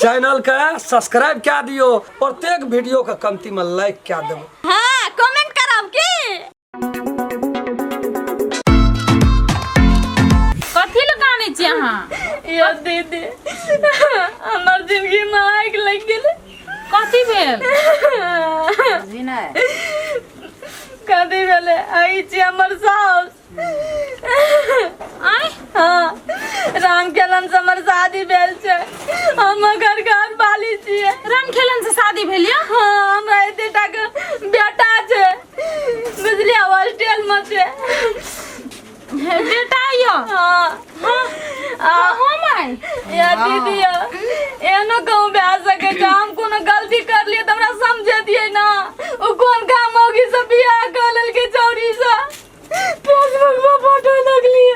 Channel का subscribe क्या दियो, प्रत्येक वीडियो का कमती में लाइक क्या देबो। हाँ कमेंट करब की कथी लगाने छी अहाँ? यो दीदी हमर जिंदगी में आग लग गेल। कथी भेल? कथी भेले आई छी हमर साउस। आय हाँ राम खेलन से हमर शादी भेल छै। हम घर बाली छियै। राम खेलन से शादी भेल या? हाँ हमरा एते टा के बेटा छै, बुझलियै हॉस्टल में छै। बेटा यो? हाँ हम आय या दीदी एनो कहूँ भए सके छै। हम कोनो गलती कर लिए तो हमरा समझे दिए ना। ओ कोन काम होगी सब बियाह कर लेलके चौरी से फेसबुक पे फोटो लगलिए।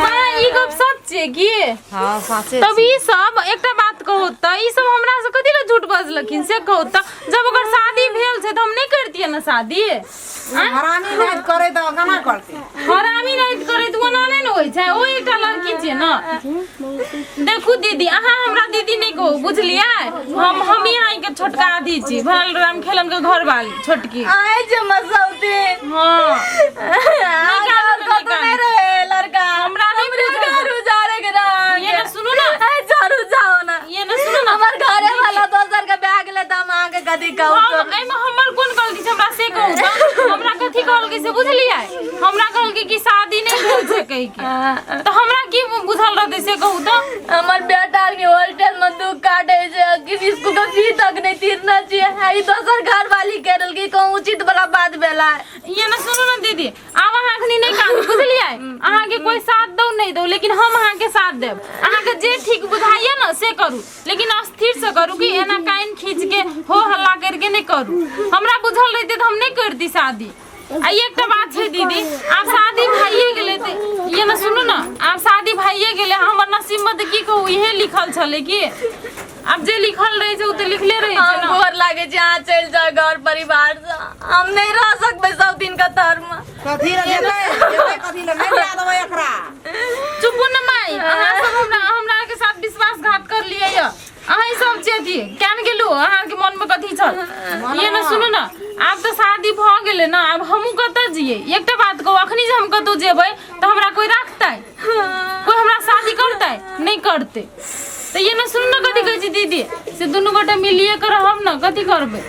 मां ई गप सच छै की? हां सच्चे। तब ई सब एकटा बात कहू त ई सब हमरा से कथि ल झूठ बजलखिन से कहू त। जब ओकर शादी भेल छै त हम नहीं करतिए ना शादी। हरामी नहीं करे तो केना करते? हरामी नहीं करे तो ओना नहीं न होय छै। ओ एकटा लड़की छै ना। देखू दीदी अहाँ हमरा दीदी नहीं कहू बुझलियै। हम यहाँ के छोटका आदि छी भल राम खेलन के घर वाली छोटकी। आए जे मसौती हां नहीं रहे लड़का हमरा नहीं घर उजारे के रहा। ये ना सुनो ना, जरूर जाओ ना। ये ना सुनो ना, हमर घरे वाला दोसर के बैग ले त हम आके कथि कहू तो। एमे हमर कोन गलती छै हमरा से कहू त। हमरा कथि कहल के से बुझलियै? हमरा कहल के कि शादी नहीं भेल छै कहि के। त हमरा की बुझल रहते से कहू त। हमर बेटा के हॉस्टल में दुख काटे छै कि इसको का फी तक नहीं तीरना चाहिए। ई दोसर घर वाली करल की कहूँ उचित वाला बात भेला। ये ना सुनो ना दीदी आब अहाँ अखनी नहीं काम बुझलियै। अहाँ के कोई साथ दो नहीं दो लेकिन हम अहाँ के साथ देब। अहाँ के जे ठीक बुझाइए ना से करू लेकिन स्थिर से करू कि एना कान खींच के हो हल्ला करके नहीं करू। हमरा बुझल रहते तो हम नहीं करती शादी। आ एकटा बात छै दीदी आप शादी भइए गेले त ये ना सुनो ना आप शादी भइए गेले हमर नसीब में त की कहू इहे लिखल छले की। अब जे लिखल रहे छै उ त लिखले रहे छै हम ना। गोर लागे छै यहाँ चल जाओ घर परिवार से। हम नहीं रह सकबे सब दिन का तर में। कथी ले जेबै कथी ले नहीं दे देबै एकरा। चुप न माई अहाँ सब हमरा के साथ विश्वासघात कर लिए य। अहाँ सब चेतिए केन गेलु अहाँ के मन में कथी छल? ये ना सुनो ना आब तो शादी भ गेले ना। अब हमहू कत जिए एकटा बात कहू अखनी जे हम कतौ जेबै त हमरा कोई राखतै? कोई हमरा शादी करतै? नहीं करते। तो ये ना सुन ना कथी कहै छी दीदी से दुनू गोटा मिलिए कर रहब ना कथी करबै।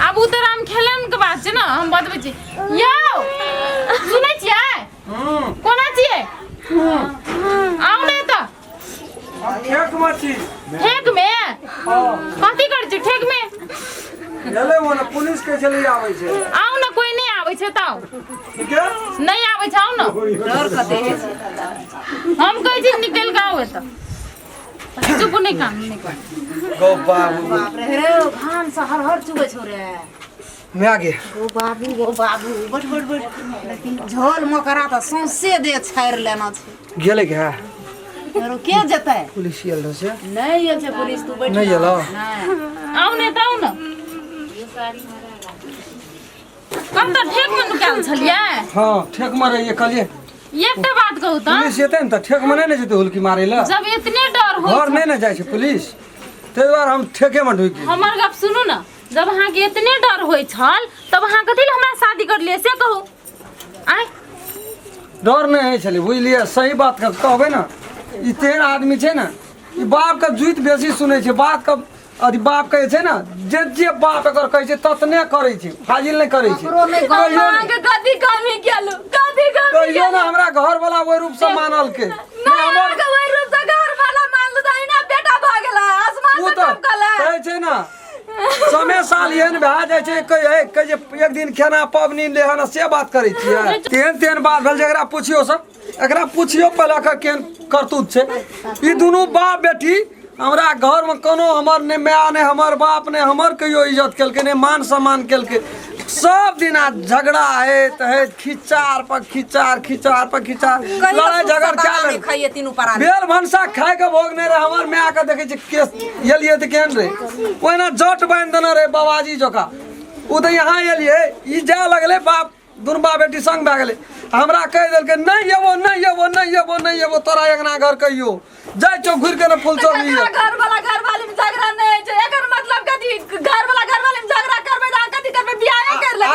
अब उ त राम खेलन के बात छै ना हम बतबै छी। यौ सुनै छियै कोना छियै? आउ ने त ठेक में छी। ठेक में कथी कर छी ठेक में? चले वो ना पुलिस के चले आवे छै। आउ ना कोई नहीं आवे छै त ठीक है नहीं आवे छै आउ ना। डर कते है? हम कहै छी निकल के आउ त चुप नहीं काम नहीं कर। गो बाबू बाप रे रे घाम से हर चुबै छौ रे। मैं आ गया। गो बाबू बट लेकिन झोल मकरा त सौंसे दे छाड़ लेना छै। गेले क्या रो के जेतै? पुलिस आयल रहे छै? नहीं आयल छै पुलिस तू बैठ। नहीं एलो? नहीं आउ ने त आउ ना। कब त ठेक में निकाल छलिए? हां ठेक में रहिए कलिए। एकटा बात कहू त पुलिस एते न त ठेक में नहीं जेते हुलकी मारे ला। जब इतने डर हो घर नहीं न जाय छै पुलिस ते बार हम ठेके में ढुक गेल। हमर गप सुनू ना जब अहाँ के इतने डर होय छल तब अहाँ कथि ल हमरा शादी कर लिए से कहू। आय डर नहीं छले बुझलिए सही बात का कहबे ना। ई तेहन आदमी छै ना ई बाप का जुइत बेसी सुनै छै बात का। अरे बाप कहै छै ना जे बाप एकर कहै छै ततने करै छै फाजिल नहीं करै छै। ककरो नहीं कहियो अहाँ के कथि कमी केलु कथि कमी कहियो ना हमरा घर वाला ओइ रूप से मानल के नहीं हमर के वही रूप से घर वाला मान लो ना बेटा भ गेला आसमान उ से तो कम कला। कहै छै ना समय साल एहन भए जाइ छै कहे जे एक दिन खाना पबनी लेहन से बात करै छियै। तेहन बात भेल जकरा पूछियो सब एकरा पूछियो पहले के केहन करतूत छै। ई दुनू बाप बेटी हमरा घर में कोनो हमर ने माय ने हमर बाप ने हमर कहियो इज्जत केलकै ने मान सम्मान केलकै। सब दिन झगड़ा है खिचार पर खिचार लड़ाई झगड़ क्या खाइए तीनों परा बेल भनसा खाए के भोग नहीं रहे। हमर माय के देखे केस एलिए त केहन रहे ओना जट बांध देने रहे बाबाजी जोका। उ त यहाँ एलिए ई जा लगले बाप दुनू बाप बेटी संग भए गेलै हमरा कहि देलकै नहीं एबो तोरा अंगना घर कहियो जाय चौ घुर के न फूल चोर लियो घर वाली में झगड़ा नहीं छै एकर मतलब कथी घर वाली में झगड़ा करबै त कथी करबै बियाह कर ले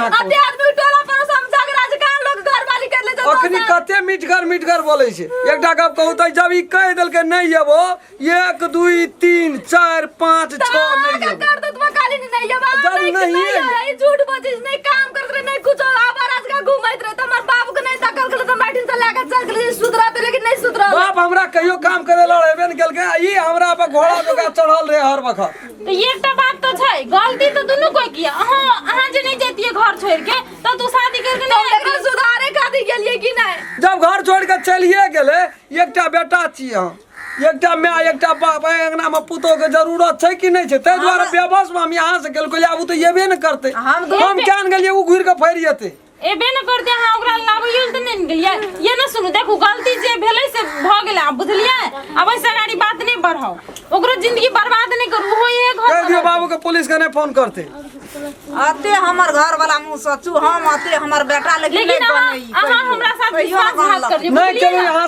अते आदमी टोला पर हम झगड़ा जे कान लोग घर वाली कर ले अखनी कते मीठगर बोलै छै एकटा गप कहू त जब ई कहि देलकै नहीं एबो 1 2 3 4 5 6 नहीं एबो कर दो काली नहीं एबो नहीं झूठ बजिस नहीं काम करत रे नहीं कुछ आवाज का घुमैत रे हमर बाप के नहीं दखल कर त बैठिन से लेके चल गेल सुधरत लेकिन नहीं सुधरल बाप हमरा कहियो काम करे लड़ेबे न केलकै ई हमरा पर घोड़ा जका चढ़ल रहे हर वक्त तो ये एकटा बात तो छै गलती तो दुनू कोई किया अहाँ जे नहीं जतिए घर छोड़ के तो तू शादी करके नहीं सुधारे खातिर गेलिए कि नहीं जब घर छोड़ के चलिए गेले एकटा बेटा छियै हम एकटा माय एकटा बाप अंगना में पुतो के जरूरत छै कि नहीं छै तै दुआरे बेबस में हम यहाँ से गेल आबू तो येबे न करते हम जान गेलिए उ घुर के फैर जेते एबे न करते अहाँ ओकरा लाबैयो त नहीं गेलिए ये न सुनू देखू गलती जे भेलै से भ गेलै अब बुझलिए अब ऐसा गाड़ी बात नहीं बढ़ाओ ओकरो जिंदगी बर्बाद नहीं करू हो ये घर कह दियो बाबू के पुलिस के नहीं फोन करते अते हमर घर वाला मुंह सोचू हम अते हमर बेटा लेकिन नहीं बनई अहाँ हमरा साथ विश्वासघात कर नहीं चलू यहाँ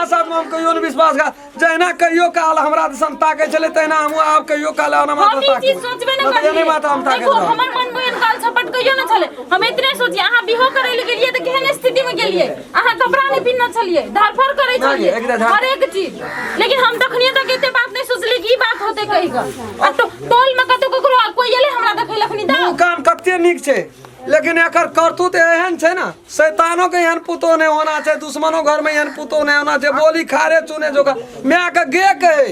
साथ में हम कहियो न विश्वासघात जहिना कहियो काल हमरा दिसन ताकै छले तहिना हम आब कहियो काल आना माता ताकै हम ई चीज सोचबे न करिए माता हम ताकै देखो हमर मन में काल छपट कहियो न छले हम इतने सोचिए अहाँ बिहो करे ले गेलिए त केहन स्थिति में गेलिए अहाँ कपड़ा नहीं पिन्ह छलिए धरफर करे छलिए हर एक चीज लेकिन हम तखनिए तक एते बात नहीं सोचली कि ई बात होते कहि क तो टोल में कतो ककरो कोई एले हमरा देखै लखनी दा काम कते नीक छै लेकिन एकर करतूत एहन छै ना शैतानो के एहन पुतो नहीं होना छै दुश्मनो घर में एहन पुतो नहीं होना छै बोली खारे चुने जोगा मां के गे कहे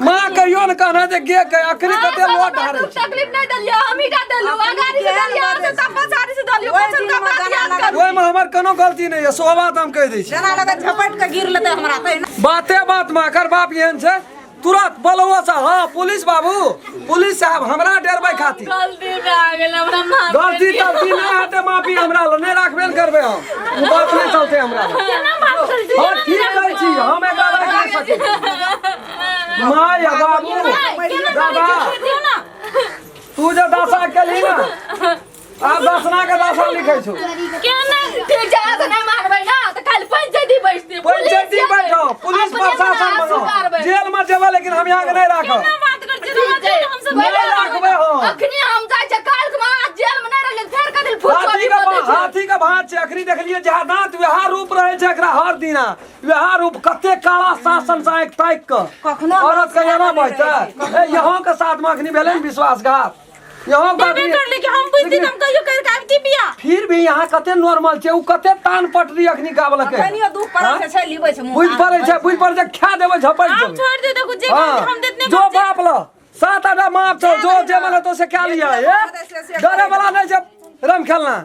मां कहियो न कहना जे गे कहे अखनी कते लोट धारे तकलीफ नहीं दलियो हम ही का देलु गाड़ी से दलियो से तप्पा साड़ी से दलियो पसंद का बात याद कर ओए में हमर कोनो गलती नहीं है सो बात हम कह दै छी जना लगे झपट के गिर लेते हमरा त बाते बात में एकर बाप एहन छै तुरंत बोलवा सा हां पुलिस बाबू पुलिस साहब हमरा डरबै खातिर गलती में आ गेल हमरा माफ गलती तलती नहीं हटे माफी हमरा ल नहीं राखबे न करबे हम बात नहीं चलते हमरा केना बात कर छी हां ठीक कहै छी हम एकरा कर सकै मां या बाबू दादा तू जे दशा केली ना आप दसना के दशा लिखै छौ केना ठीक जा त नहीं मारबै ना त कल पंचायती बैठती पंचायती बैठो पुलिस प्रशासन बनो जेल में जेबे लेकिन हम यहाँ के नहीं राखब केना बात कर छी हम सब नहीं राखबे हम अखनी हम जाय छै काल के बाद जेल में नहीं रहले फेर कदिल फुट हाथी का भात छै अखनी देखलिए जहाँ दांत वहाँ रूप रहे छै एकरा हर दिना वहाँ रूप कते काला शासन से एक ताक के कखनो औरत के एना बैठते यहाँ के साथ में अखनी भेलै विश्वासघात यहाँ कर ले कि हम बुझती हम कहियो कर कागती बिया फिर भी यहाँ कते नॉर्मल छै उ कते तान पटरी अखनी गावलकै कनियो दुख पड़े छै लिबै छै बुझ पड़े छै बुझ पड़े छै खा देबै झपट आप छोड़ दे देखो जे हम देतने जो बाप ल 7-8 माप छौ जो जे मने तो से क्या लिया है डरे वाला नहीं छै रम खेलना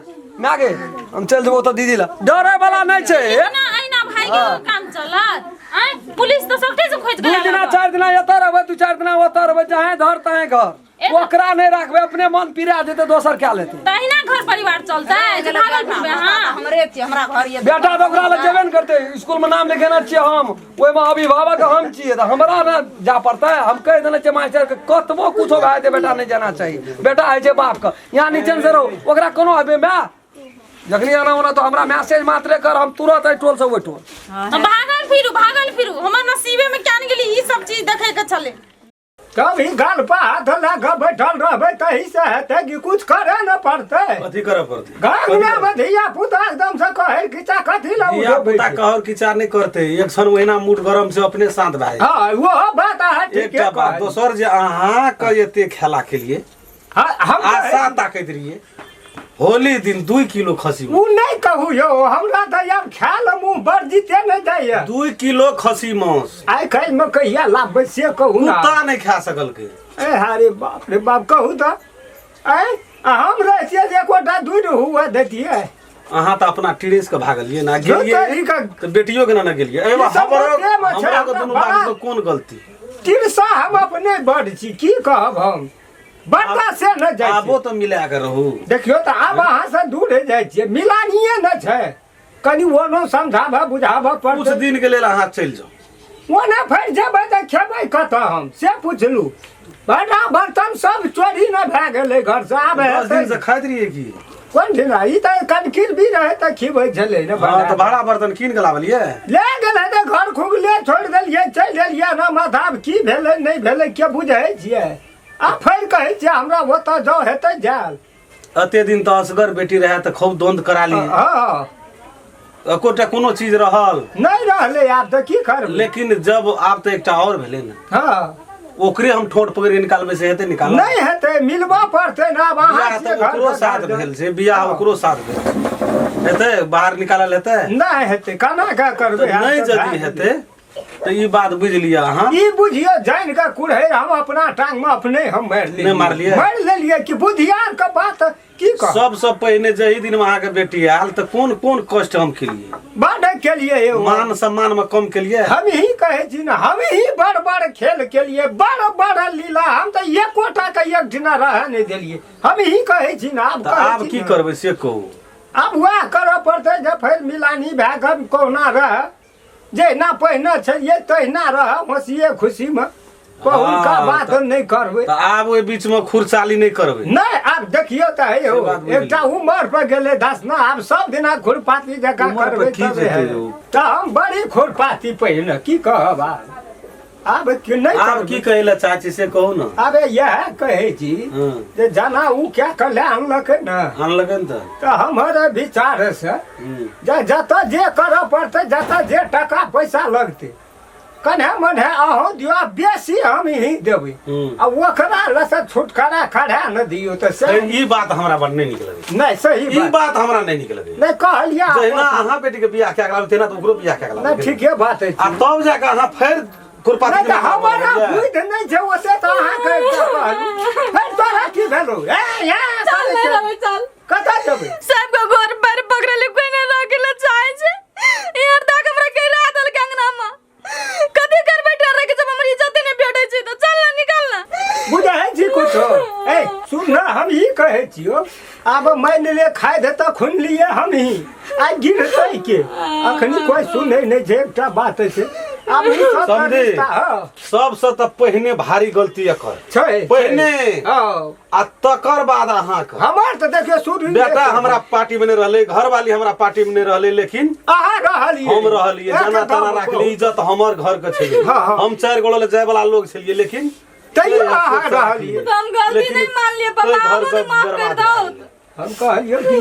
मागे हम चल जेबो तो दीदी ला डरे वाला नहीं छै ना आइना भाई के काम चलत आई पुलिस तो सबटे से खोज 2 दिना 4 दिना एत रहबै 2-4 दिना ओत रहबै जहां धर तहां घर ओकरा नहीं रखबे अपने मन पिरा देते दोसर क्या लेते तहिना घर परिवार चलता है जे भागलपुर में हां हमरे छी हमरा घर ये बेटा तो ओकरा ले जेबे न करते स्कूल में नाम लिखेना छियै हम ओइ में अभिभावक हम छियै त हमरा ना जा पड़ता है हम कह देने छियै मास्टर के कतबो कुछो भाई दे बेटा नहीं जाना चाहिए बेटा है छै बाप का यहां नीचे से रहो ओकरा कोनो हबे मैं जखनी आना होना तो हमरा मैसेज मात्रे कर हम तुरंत आई टोल से ओइ टोल भागल फिरू हमर नसीबे में क्या नहीं गेली ई सब चीज देखे के चले कभी गाल पर हाथ लगा बैठल रहबे तही से हेते कि कुछ करे न पड़ते अथी करे पड़ते गांव में बधिया पुता एकदम से कहे किचा कथी लाऊ या पुता कहर किचार नहीं करते एक सन महीना मूड गरम से अपने शांत भाई हां वो बात है ठीक एक बात दोसर जे अहाँ के एते खेला के लिए हम आशा ताकत रहिए होली दिन 2 किलो खसी उ नहीं कहू यो हमरा त अब ख्याल मुंह बर जीते न जाय 2 किलो खसी मांस आई कल में कहिया लाभ से कहू ना कुत्ता नहीं खा सकल के ए हारे बाप रे बाप कहू त ए हम रहते जे कोटा दूध हुआ देतिए अहाँ त अपना टिरेस के भागलिए ना गेलिए त बेटियों के ना गेलिए ए हमरा के दुनु बात में कोन गलती तिरसा हम अपने बड़ छी की कहब हम बड़का से न जाय आबो तो मिला के रहू देखियो त आब अहाँ से दूर रह जाय छियै मिलानिए न छै कनी ओनो समझाबा बुझाबा पर कुछ दिन के लेल अहाँ चल जाओ ओना फैर जेबै त खेबै कत हम से पूछलू बड़ा बर्तन सब चोरी न भए गेलै घर से आब 10 दिन से खाइत रहिए की कोन दिन ई त कनकिर भी रहे त खिबै छलै ने हाँ तो भाड़ा बर्तन कीन के लावलिए ले गेलै ने घर खुगले छोड़ देलियै चलि देलियै ना माथा की भेलै नहीं भेलै के बुझै छियै आ फेर कहै छियै हमरा ओतऽ जाउ हेतै जायल अते दिन तो असगर बेटी रहे तो खूब द्वंद करा ली हाँ एकोटा कोनो चीज रहल नहीं रहलै आब त की करबै लेकिन जब आब तो एकटा और भेलै ने हाँ ओकरे हम ठोट पकड़ के निकालबे से हेतै निकाल नहीं हेतै मिलबा पड़तै ना आब अहाँ बियाह से तो ओकरो साथ भेल छै बियाह ओकरो साथ भेल हेतै बाहर निकालल हेतै नहीं हेतै केना का करबै तो नहीं यदि हेतै तो ई बात बुझ लिया अहाँ ई बुझियो जान के कुड़हैर हम अपना टांग में अपने हम नहीं मारलियै मार लेलियै कि बुधियार के बात की कह सबसे पहिने जही दिन अहाँ के बेटी आयल तो कोन कोन कष्ट हम केलिए बड़ केलिए यौ मान सम्मान में कम केलिए हम ही कहै छी ना हम ही बड़ बड़ खेल केलिए बड़ बड़ लीला हम तो एकोटा के एक दिना रह नहीं देलिए हम ही कहै छी ना तो आब की करबै से कहू आब वह करऽ पड़तै जब फेर मिलानी भए कऽ कहुना रह जहिना पहिने छलिए तहिना रह हँसिए खुशी में कहुनका बात नहीं करबै तो आब ओहि बीच में खुरचाली नहीं करबै नहीं आब देखियो त है यौ एकटा उमर पर गेले दस ना आब सब दिना खुरपाती जका उमर करबै पर की तबे जेतै हैत। यौ? त हम बड़ी खुरपाती पहिने की कहब आब कि नहीं आब करबै। की कहै लए चाची से कहू ना अबे यह कहै छी हाँ। जे जना उ क्या कले अनलकै न आनलकै न त हमर विचार से हम्म। जतऽ जे करऽ पड़तै जतऽ जे टका पैसा लगतै कन्हे मन्हे अहूँ दियो आ बेसी हम ही देबै आ ओकरा लसे छुटकारा खड़ा न दियो त तो सही ई बात हमरा बड़ नहीं नीक लगै नहीं सही ई बात बात हमरा नहीं नीक लगै नहीं कहलिया जहिना अहाँ बेटी के बियाह कए गेल तेना तो ओकरो बियाह कए नहीं गेल ठीके बात है आ तब जाके अहाँ फेर खुरपाती नहीं के तो मामला हमारा बढ़िया। बुझ नहीं छै ओते तो अहाँ कहलू फिर तोरा की भेलौ ए यहाँ चल ले रबै चल कतऽ जेबै सबके घर पर पकड़ले कोई नहीं रखेला चाहे छै यार तक हमरा के रात दल कंगना में कथि कर बैठा रहे जब हमर इज्जत नहीं भेटै छै तो चल ना निकल ना बुझै छी कुछो ए सुन ना हम ही कहै छियो आब मान ले खाइ दे त खुन लिए हम ही आ गिरतै के अखनी कोई सुनै नहीं छै एकटा बात छै आब ई सब समझे? रिश्ता हाँ सबसे तऽ पहिने भारी गलती एकर छै पहिने हाँ आ तकर बाद अहाँके हमार तो देखियो शुरू बेटा हमरा पार्टी में नहीं रहले घरवाली हमरा पार्टी में नहीं रहले लेकिन अहाँ रहलिए हम रहलिए जना तना राखली इज्जत हमर घर के छलिए हाँ, हाँ। हम 4 गोड़ ले जाय वाला लोग छलिए लेकिन तैयो अहाँ रहलिए तो हम गलती लेकिन नहीं मान लिए कोई पापा घर मुझे का माफ कर बर्बाद दो नहीं है। हम कहलिए कि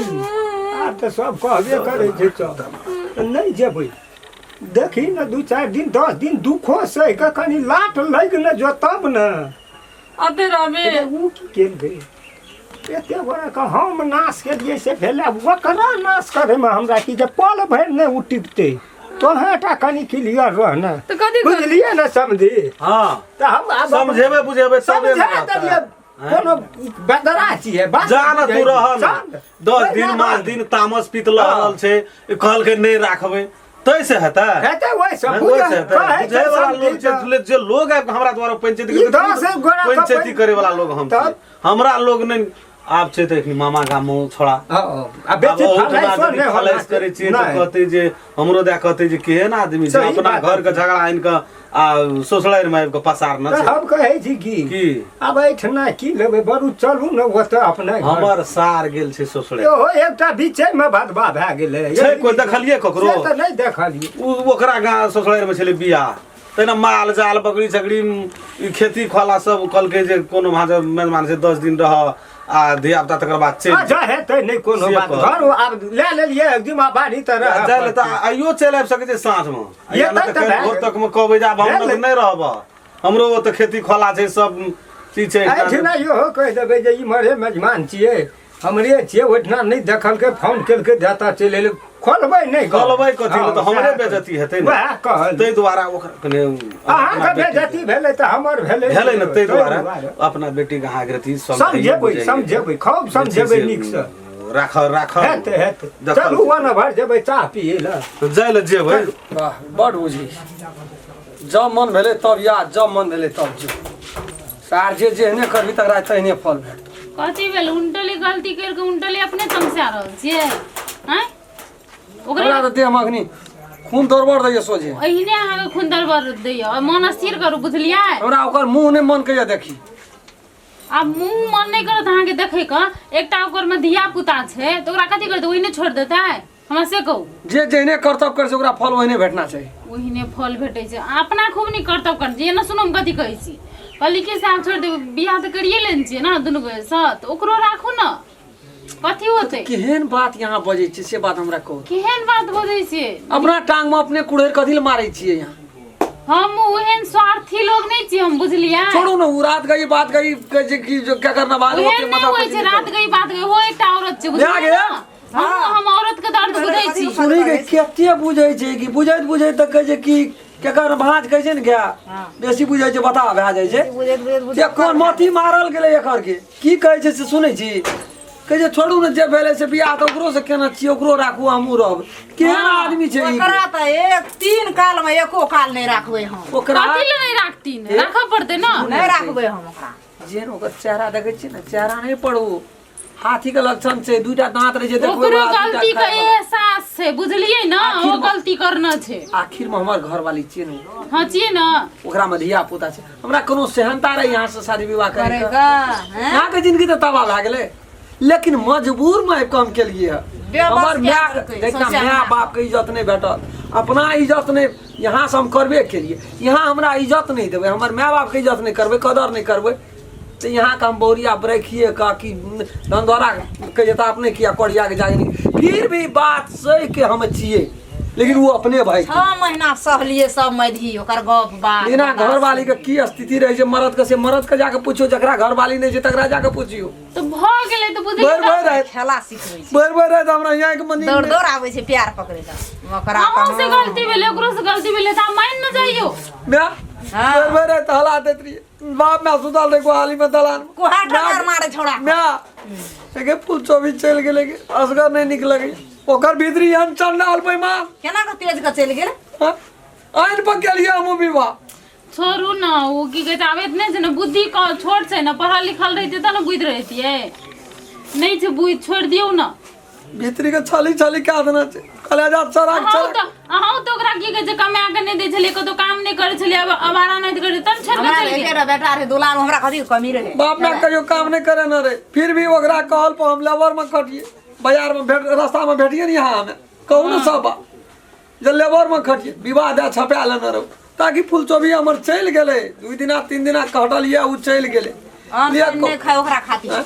आब तो सब कहबे करे छै सब नहीं जेबै देखी न 2-4 दिन 10 दिन दुखो सही के कनी लाट लग न जो तब न अबे रवि उ की केल गए एते बड़ा का हम नाश के लिए से भेला ओकरा नाश करे में हमरा की जे पल भर ने उ टिकते तोहेटा कनी क्लियर रह न तो कथि कर बुझलिए न समझी हाँ त हम आब समझेबे बुझेबे तबे समझा ना देलिए रहता है। कोनो बेदरा छियै बात जान तू रहल जान। 10 दिन 5 दिन तामस पीत रहल छै कहलकै नहीं राखबै तैसे हेतै हेतै वही सब वैसे हेतै कहै छै बुझै वाला समझी लोग छै जे लोग आबि हमरा द्वारा पंचायती ई 10 गोरा का पंचायती करे वाला लोग हम तब? छियै। हमरा लोग नहीं आब छै त मामा गाम छोड़ा आ बेटी फलाइस करे छियै त कहते जे हमरो दे कहते जे केहन आदमी छै सही अपना बात घर के झगड़ा आइन के आ सोसलैर में आबि के पसारना छै हम कहै छी की अब एठना की लेबै बरू चलू न ओतऽ अपने घर। हमर सार गेल छै सोसलैर ओहो एकटा बीचे में भदवा भए गेलै छै कोई देखलिए ककरो से तऽ नहीं देखलिए ओकरा गाँव सोसलैर में छलै बियाह तहिना माल जाल बकरी छकरी ई खेती खोला सब कहलकै जे कोनो भाजर मेहमान से 10 दिन रह आ धिया पुता तकर बाद चलि अच्छा हेतै नहीं कोनो से बात कह। घर आब ले लेलिए जिम्मेवारी तऽ रह जाइले त आइयो चलि आबि सकै छै साँझ में ये या तऽ न त भए भोर गेल। तक में कहबै जे आब हम भए नहीं रहब हमरो ओतऽ खेती खोला छै सब चीज छै एठना इहो कहि देबै जे इम्हरे मेजमान छियै हमरे छियै ओहिठना नहीं देखलकै फोन केलकै देता चलि एलै खोलबै नहीं कहबै कथी ले त हमरे बेइज्जती हेतै न वएह कहल तै दुआरा ओकरा कने अहाँके बेइज्जती भेलै तऽ हमर भेलै भेलै न तै दुआरा अपना बेटी के अहाँ अग्रती समझेबै समझेबै खूब समझेबै नीक से राख राख हेतै हेतै देखल चलू वन भर जेबै चाह पिए लए जाय ले जेबै वाह बड़ बुझी जब मन भेलै तब याद जब मन भेलै तब जो सार जे जेहने करबी तकरा तहने फल भेटत कथी भेल उल्टली गलती करके उल्टली अपने तमसा रहल छियै हैं ओकरा हमरा तऽ देह मखनी खून दरबड़ दैए सोझे एहने अहाँके खून दरबर दैय मन स्थिर करू बुझलियै हमरा ओकर मुंह नहि मन कहिया देखी अब मुंह मन नहीं करत अहाँ के देखे का एकटा ओकर में धिया पुता छै तो ओकरा कथी करते ओहिने छोड़ देता है हमरा से कहू जे जेहने कर्तव्य करे छै ओकरा फल ओहने भेटना चाहिए। ओहिने फल भेटै छै अपना खूब नहीं कर्तव्य कर जे न सुनो हम कथी कहै छी कहली के साथ छोड़ दे बियाह तो करिए लेन छियै ना दुनू के साथ ओकरो राखू ना कथी होते केहन बात यहाँ बजै छी से बात हमरा कहू। केहन बात बजै छियै अपना टांग में अपने कुड़ेर कथी ले मारै छियै यहाँ। हम ओहन स्वार्थी लोग नहीं छी हम बुझलियै छोड़ो ना वो रात गई बात गई कि जो क्या करना वाले होते ओहन नहीं होय छै रात गई बात गई हो एकटा औरत छै आ गया? हम औरत के दर्द बुझै छी सुनी गई केते बुझै छै कि बुझैत बुझैत तक कहै छै कि केकर भांज कहै छै ने क्या बेसी बुझै छै बता भए जाइ छै जे कोन माथी मारल गेलै एकर के की कहै छै से सुनै छी कहै छै छोड़ू ने जे भेलै से बियाह तऽ ओकरो से केना छियै ओकरो राखू हमहूँ रहब केहन आदमी छै ई ओकरा तऽ एक 3 काल में एको काल नहीं राखबे हम ओकरा कथी ले नहीं राखती ने राखऽ पड़ते ना नहीं राखबे हम ओकरा जेन ओकर चेहरा देखै छियै ने चेहरा नहीं पड़ू हाथी के लक्षण छै दुइटा दांत रहे छै देखबै ओकरो गलती के एहसास छै बुझलियै ना ओ गलती करना छै आखिर में हमर घर वाली छियै ने हाँ छियै ना ओकरा में धिया पुता छै हमरा कोनो सेहनता रहे यहाँ से शादी विवाह करे करेगा हैं यहाँ के जिंदगी तो तबाह भए गेलै लेकिन मजबूर में काम केलिए हमर माय बाप के इज्जत नहीं भेटल अपना इज्जत नहीं यहाँ से हम करबे केलिए यहाँ हमरा इज्जत नहीं देबै हमर माय बाप के इज्जत नहीं करबै कदर नहीं करबै तो यहाँ का हम बोरिया ब्रेखिए का कि धंधोरा कहिए तो अपने किया कोड़िया के जागे नहीं फिर भी बात सही के हम छिए लेकिन वो अपने भाई 6 महीना सहलिए सब मैधी ओकर गप बात बिना घर वाली के की स्थिति रहे छै मर्द के से मर्द के जाके पूछियो जकरा घर वाली नहीं छै तकरा जाके पूछियो तो भ गेलै तो बुझलियै बर बर रहे खेला सिखबै छै बर बर रहे त हमरा यहाँ के मंदिर दौड़ दौड़ आबै छै प्यार पकड़े त ओकरा हमहूँ से गलती भेलै ओकरो से गलती भेलै तऽ मान न जाइयो मैं बर बर रहे त हला देत रही बाप में सुतल रहे गोहाली में दलान कोहा टकर मारे छोड़ा मैं एके पुल 24 चल गेले के असगर नहीं निकल गई ओकर भीतरी हम चंडाल पे मां केना के तेज के चल गेल आइन पर गेलिए हम विवाह छोड़ू ना वो की कहते आब इतने छै ने बुद्धि छोट छै ना पढ़ल लिखल रहिते त ना बुझि रहितियै नहीं छै बुझ छोड़ दियौ ना भीतरी के छली छली का देना छै कलेजा चराक चराक अहाँ तो ओकरा की कहै छै कमा के नहीं दै छलियै कतो काम नहीं करै छलियै अब अबारा नहीं करै तन छोड़ हमरा के चलि एकेरा बेटा रे दुलान हमरा कथी कमी रहे बाप में कहियो काम नहीं करे न रे फिर भी ओकरा कहल पर हम लेबर में खटिए बाजार में भेट रास्ता में भेटिए न यहाँ हमें कहू न सब जे लेबर में खटिए विवाह दे छपा ले न रहो ताकि फूल चोभी हमर चल गेले 2 दिना 3 दिना कहटलिए उ चल गेले नहीं खाए ओकरा खातिर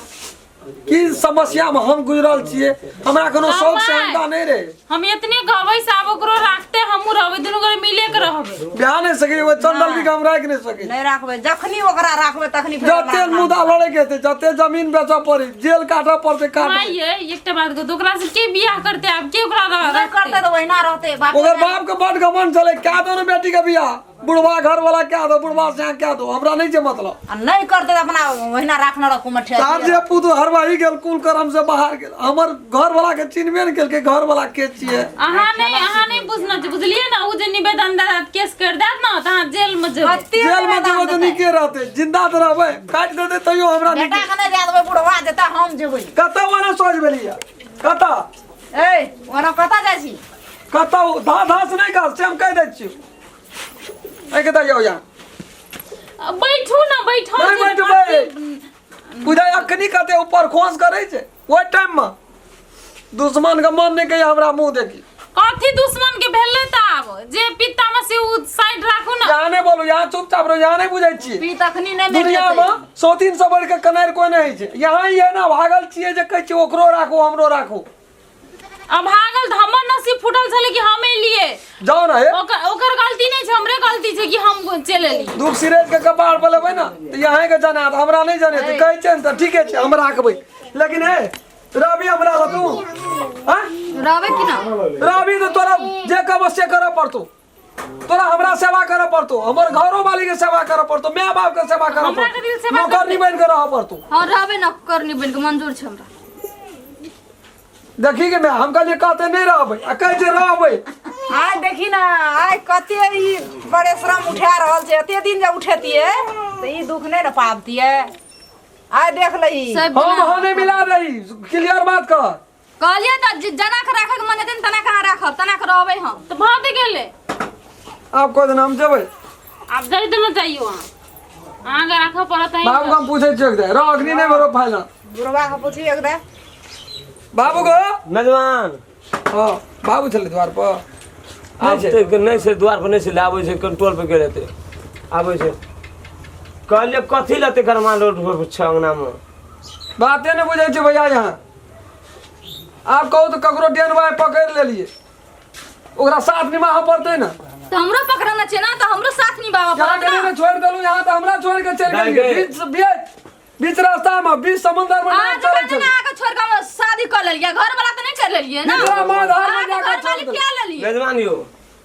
की समस्या में हम गुजरल छिए हमरा कोनो शौक सेहनता नहीं रे हम इतने कहबै से आब ओकरो राखते हमहूँ रहबै दुनू गोरे मिले के रहबै ब्याह नहीं सके वो चंदल भी हम राख नहीं सके नहीं राखबे जखनी ओकरा राखबे तखनी फेर जते मुदा लड़े के थे जते जमीन बेचा पड़ी जेल काटा पड़ते काट माये एकटा बात कहू ओकरा से के बियाह करते आब के ओकरा नहीं करते तो वहीना रहते बाप ओकर बाप के बड घमंड चले क्या दो ना बेटी के बियाह बुढ़वा घर वाला क्या दो बुढ़वा से क्या दो हमरा नहीं छै मतलब नहीं करते तो अपना वहीना राखना रखू मठे तार जे पुतो हरवाही गेल कुल करम से बाहर गेल हमर घर वाला के चिन्हबे न केल के घर वाला के छिए अहाँ नहीं बुझना छै बुझलियै ना उ जे निवेदन देत केस कर देत ना त अहाँ जेल में जेबै जेल में जेबै तो निके रहते जिंदा तो रहबै काट देते तैयो हमरा बेटा के नहीं दे देबै बुढ़वा देता हम जेबै कतौ वाला सोच बेलिया कतौ ए ओना कता जाइ छी कतौ धास नहीं कर से हम कह दै छी ए कतौ जाओ यहाँ बैठू ना बैठो नहीं बैठबै बुझाय अखनी कते ऊपर खोस करे छै ओइ टाइम में दुश्मन के मन नहीं कहिया हमरा मुंह देखी कथी दुश्मन के भेलै त आब जे पिता में से उ साइड राखू ना यहाँ नहीं बोलू यहाँ चुपचाप रहो यहाँ नहीं बुझै छी पी तखनी नहीं दुनिया में 100-300 बढ़ के कनार कोई नहीं है यहाँ ही है ना भागल छिए जे कहै छी ओकरो राखू हमरो राखू अब भागल हमर नसीब फुटल छले कि हमे लिए जाओ ना हे ओकर गलती नहीं छै हमरे गलती छै कि हम चले ली दुख सिरेज के कपाड़ पर लेबै ना तो यहाँ के जाना त हमरा नहीं जाने त कहै छै त ठीके छै हम राखबै लेकिन हे रवि हमरा तू हां रहबे कि ना रवि तो तोरा जे कहबो से करऽ पड़तो तोरा हमरा सेवा करऽ पड़तो हमर घरो वाली के सेवा करऽ पड़तो माय बाप के सेवा करऽ हमरा के दिल पड़तो सेवा नौकरनी बन के रहऽ पड़तो हाँ रहबे ना करनी बन के मंजूर छै हमरा देखी के मैं हम कहलिए कहते नहीं रहबै आ कहै छै रहबै आइ देखी ना आइ कते ई परिश्रम उठा रहल छै एते दिन जे उठेतिए तो ई दुख नहीं न पाबतिए आइ देख लही सब हम होने मिला रही क्लियर बात कर कहलिए त जना के राखे के मन हेतै तना कहाँ राखब तना के रहबै हम तो भाग गेले आप को दिन हम जेबै आप जाई देना चाहिए वहां आगे राखऽ पड़त है बाबू हम पूछे छियै दे रो अग्नि नहीं मरो फाइल बुढ़वा के पूछी एक दे बाबू को मेजबान हां बाबू चले द्वार पर आब तक नहीं से द्वार पर नहीं से आबै छै कंट्रोल पे गेले ते आबै छै कहले कथी लते गरमा रोड छ अंगना में बाते नहीं बुझे छै भैया यहाँ आप कहो तो ककरो डेनवा पकड़ ले लिए ओकरा साथ निभाह पड़ते ना तो हमरो पकड़ना चाहिए ना तो हमरो साथ निभावा क्या पड़त करे ना ने छोड़ देलू यहाँ तो हमरा छोड़ के चल गेलिए बीच रास्ता में बीच समुद्र में ना आज चल बने ना आके छोड़ के हम शादी कर लेलिए घर वाला तो नहीं कर लेलिए ना बिचला माधार में आज जाकर घर वाली छोड़ क्या ले लिए मेजबान यो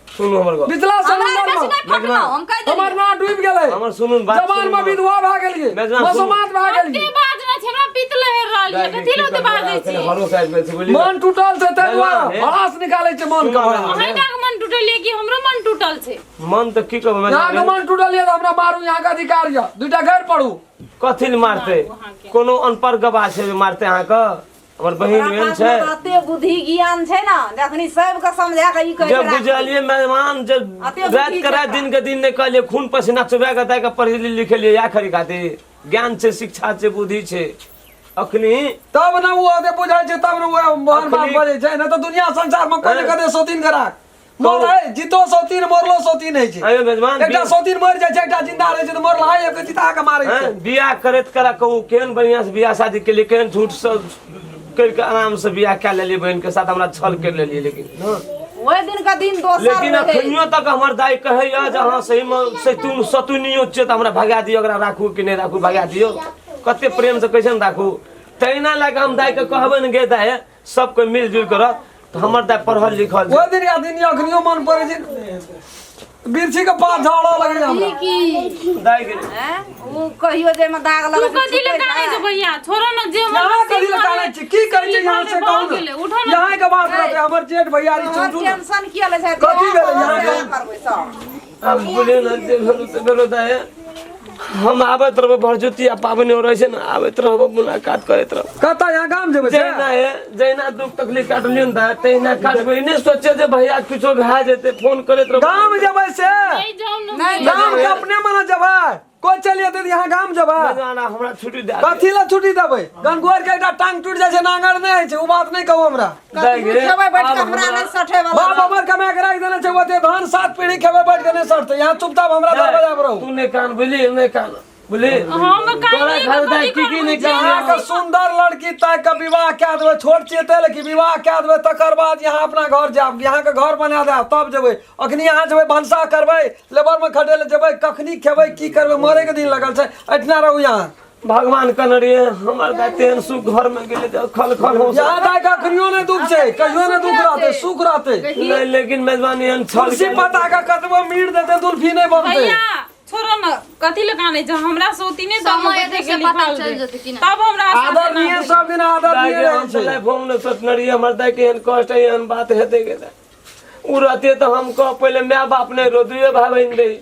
सुनु हमर गप बिचला हमरा समुद्र बेसी में नहीं पकड़ो हम कह दे हमर ना डूब गेलै हमर सुनु बात जवान में विधवा भ गेलिए मेजबान सुनू। मसमात भ के गेलिए बाज ना छै हमरा पीत लहर रहल है कथी लते बाजै छी हरो साइड पे छै बोली मन टूटल छै तै दुआरे मेजबान, हड़ास निकालै छै मन के बड़ा अहिना के मन टूटल है कि हमरो मन टूटल छै मन तो की कहब यहाँ के मेजबान मन टूटल ये तो हमरा मारू यहाँ का अधिकार ये दूटा घर पढ़ू कथी ल मारते कोनो अनपढ़ गवाह छै जे मारते अहाँ के हमर बहिन बहन छै अते बुद्धि ज्ञान छै ना जखनी सबके समझा के ई कह जब बुझलिए मेहमान जब अते रात बुद्धि करा छै। दिन के दिन नहीं कहलिए खून पसीना चुबा के ताके पढ़े लिखे लिए या खरी खाती ज्ञान छै शिक्षा छै बुद्धि छै अखनी तब ना वो ओते बुझाय छै तब ना वो बहन बात अखनी- बजे छै ना तो दुनिया संसार में कोने हैं? कदे सोतीन करा मोर है जीतो सोतीन मोरलो सोतीन है छै अयो मेजबान एकटा सोतीन मर जाय छै एकटा जिंदा रहे छै तो मोर लहाई एक चिता के मारे छै बियाह करत करा कहू केहन बढ़िया से बियाह शादी के लिए केहन झूठ सब करके आराम से बियाह क्या ले लिए बहन के साथ हमरा छल कर लेलिए लेकिन हाँ। ओए दिन का दिन दोसर लेकिन रहे। अखनियो तक हमर दाई कहे जे अहाँ सही में सैतून सतुनियो छै त हमरा भगा दियो ओकरा राखू कि नहीं राखू भगा दियो कते प्रेम से कैसे राखू तैना लगा हम दाई के कहबे न गे दाई सब कोई मिलजुल करत तो हमर दाई पढ़ल लिखल वो दिन या दिन अखनियो मन पड़े छै बिरछी के पास झाड़ा लगे हमरा दाई के हैं? उ कहियो जे में दाग तू लगे कथी ले काने छै भैया छोड़ो न जे यहाँ कथी ले काने छी की कहै छै यहाँ से कहू उठो न न यहाँ के बात रहते हमर जेठ भैयारी चुटू टेंशन किया ले छै कथी भेलै यहाँ के? करबै सब अब बोले न जे भेलो से भेलो दाई हम आबत रहबे भरजुती आ पाबनि हो रहे छै न आबत रहबे मुलाकात करैत रहब कहता यहाँ गाम जेबै से जैना है जैना दुख तकलीफ काटलियो न दाई तैना काटबे नहीं सोचे जे भैया कुछो भए जेते फोन करैत रहब गाम जेबै से नहीं जाऊ न नहीं, गाम के अपने मने जेबै कोई चलिए तो यहाँ गाम जेबै मेजबान हमरा छुट्टी दे कथी ला छुट्टी देबै गनगोर के एकटा टांग टूट जाय छै नांगर नहीं होइ छै उ बात नहीं कहू हमरा दाई गे खेबै बैठ के आब हमरा हमरा- नहीं सठे वाला बाप हमर कमा के राख देने छै ओते धान 7 पीढ़ी खेबै बैठ के नहीं सड़ते यहाँ चुपचाप हमरा दरवाजा पर रहू तू नहीं कान बोली नहीं कान बोली हम काहे तोरा नहीं घर कथी दाई की करबै नहीं जे? यहाँ के सुंदर लड़की तय के विवाह कए देबै छोट छियै तै लेकिन विवाह कए देबै तकर बाद यहाँ अपना घर जायब यहाँ के घर बना देब तब जेबै अखनी यहाँ जेबै भनसा करबै लेबर में खटे ले जेबै कखनी खेबै की करबै मरे के दिन लगल छै एठना रहू यहाँ भगवान कनरिए हमर दाई तेहन सुख घर में गेले जे खल खल हो यहाँ तय के अखनियो नहीं दुख छै कहियो नहीं दुख रहते सुख रहते नहीं लेकिन मेजबानी एहन छल तुलसी पत्ता के कतबो मीट देते दुल्फी नहीं बनते भैया छोड़ो न कथी ले काने छै हमरा सोती ने सब समय बैठे से के पता निकाल चल दे जेतै कि ना। तब हमरा आदर नहीं सब दिन आदर दाई नहीं गे रहे हम छै चले फोन न सोचनरी हमर दाई के एहन कष्ट है एहन बात हेते के उ रहते तो हम कह पहले माय बाप नहीं रो दुए भाई बहन रही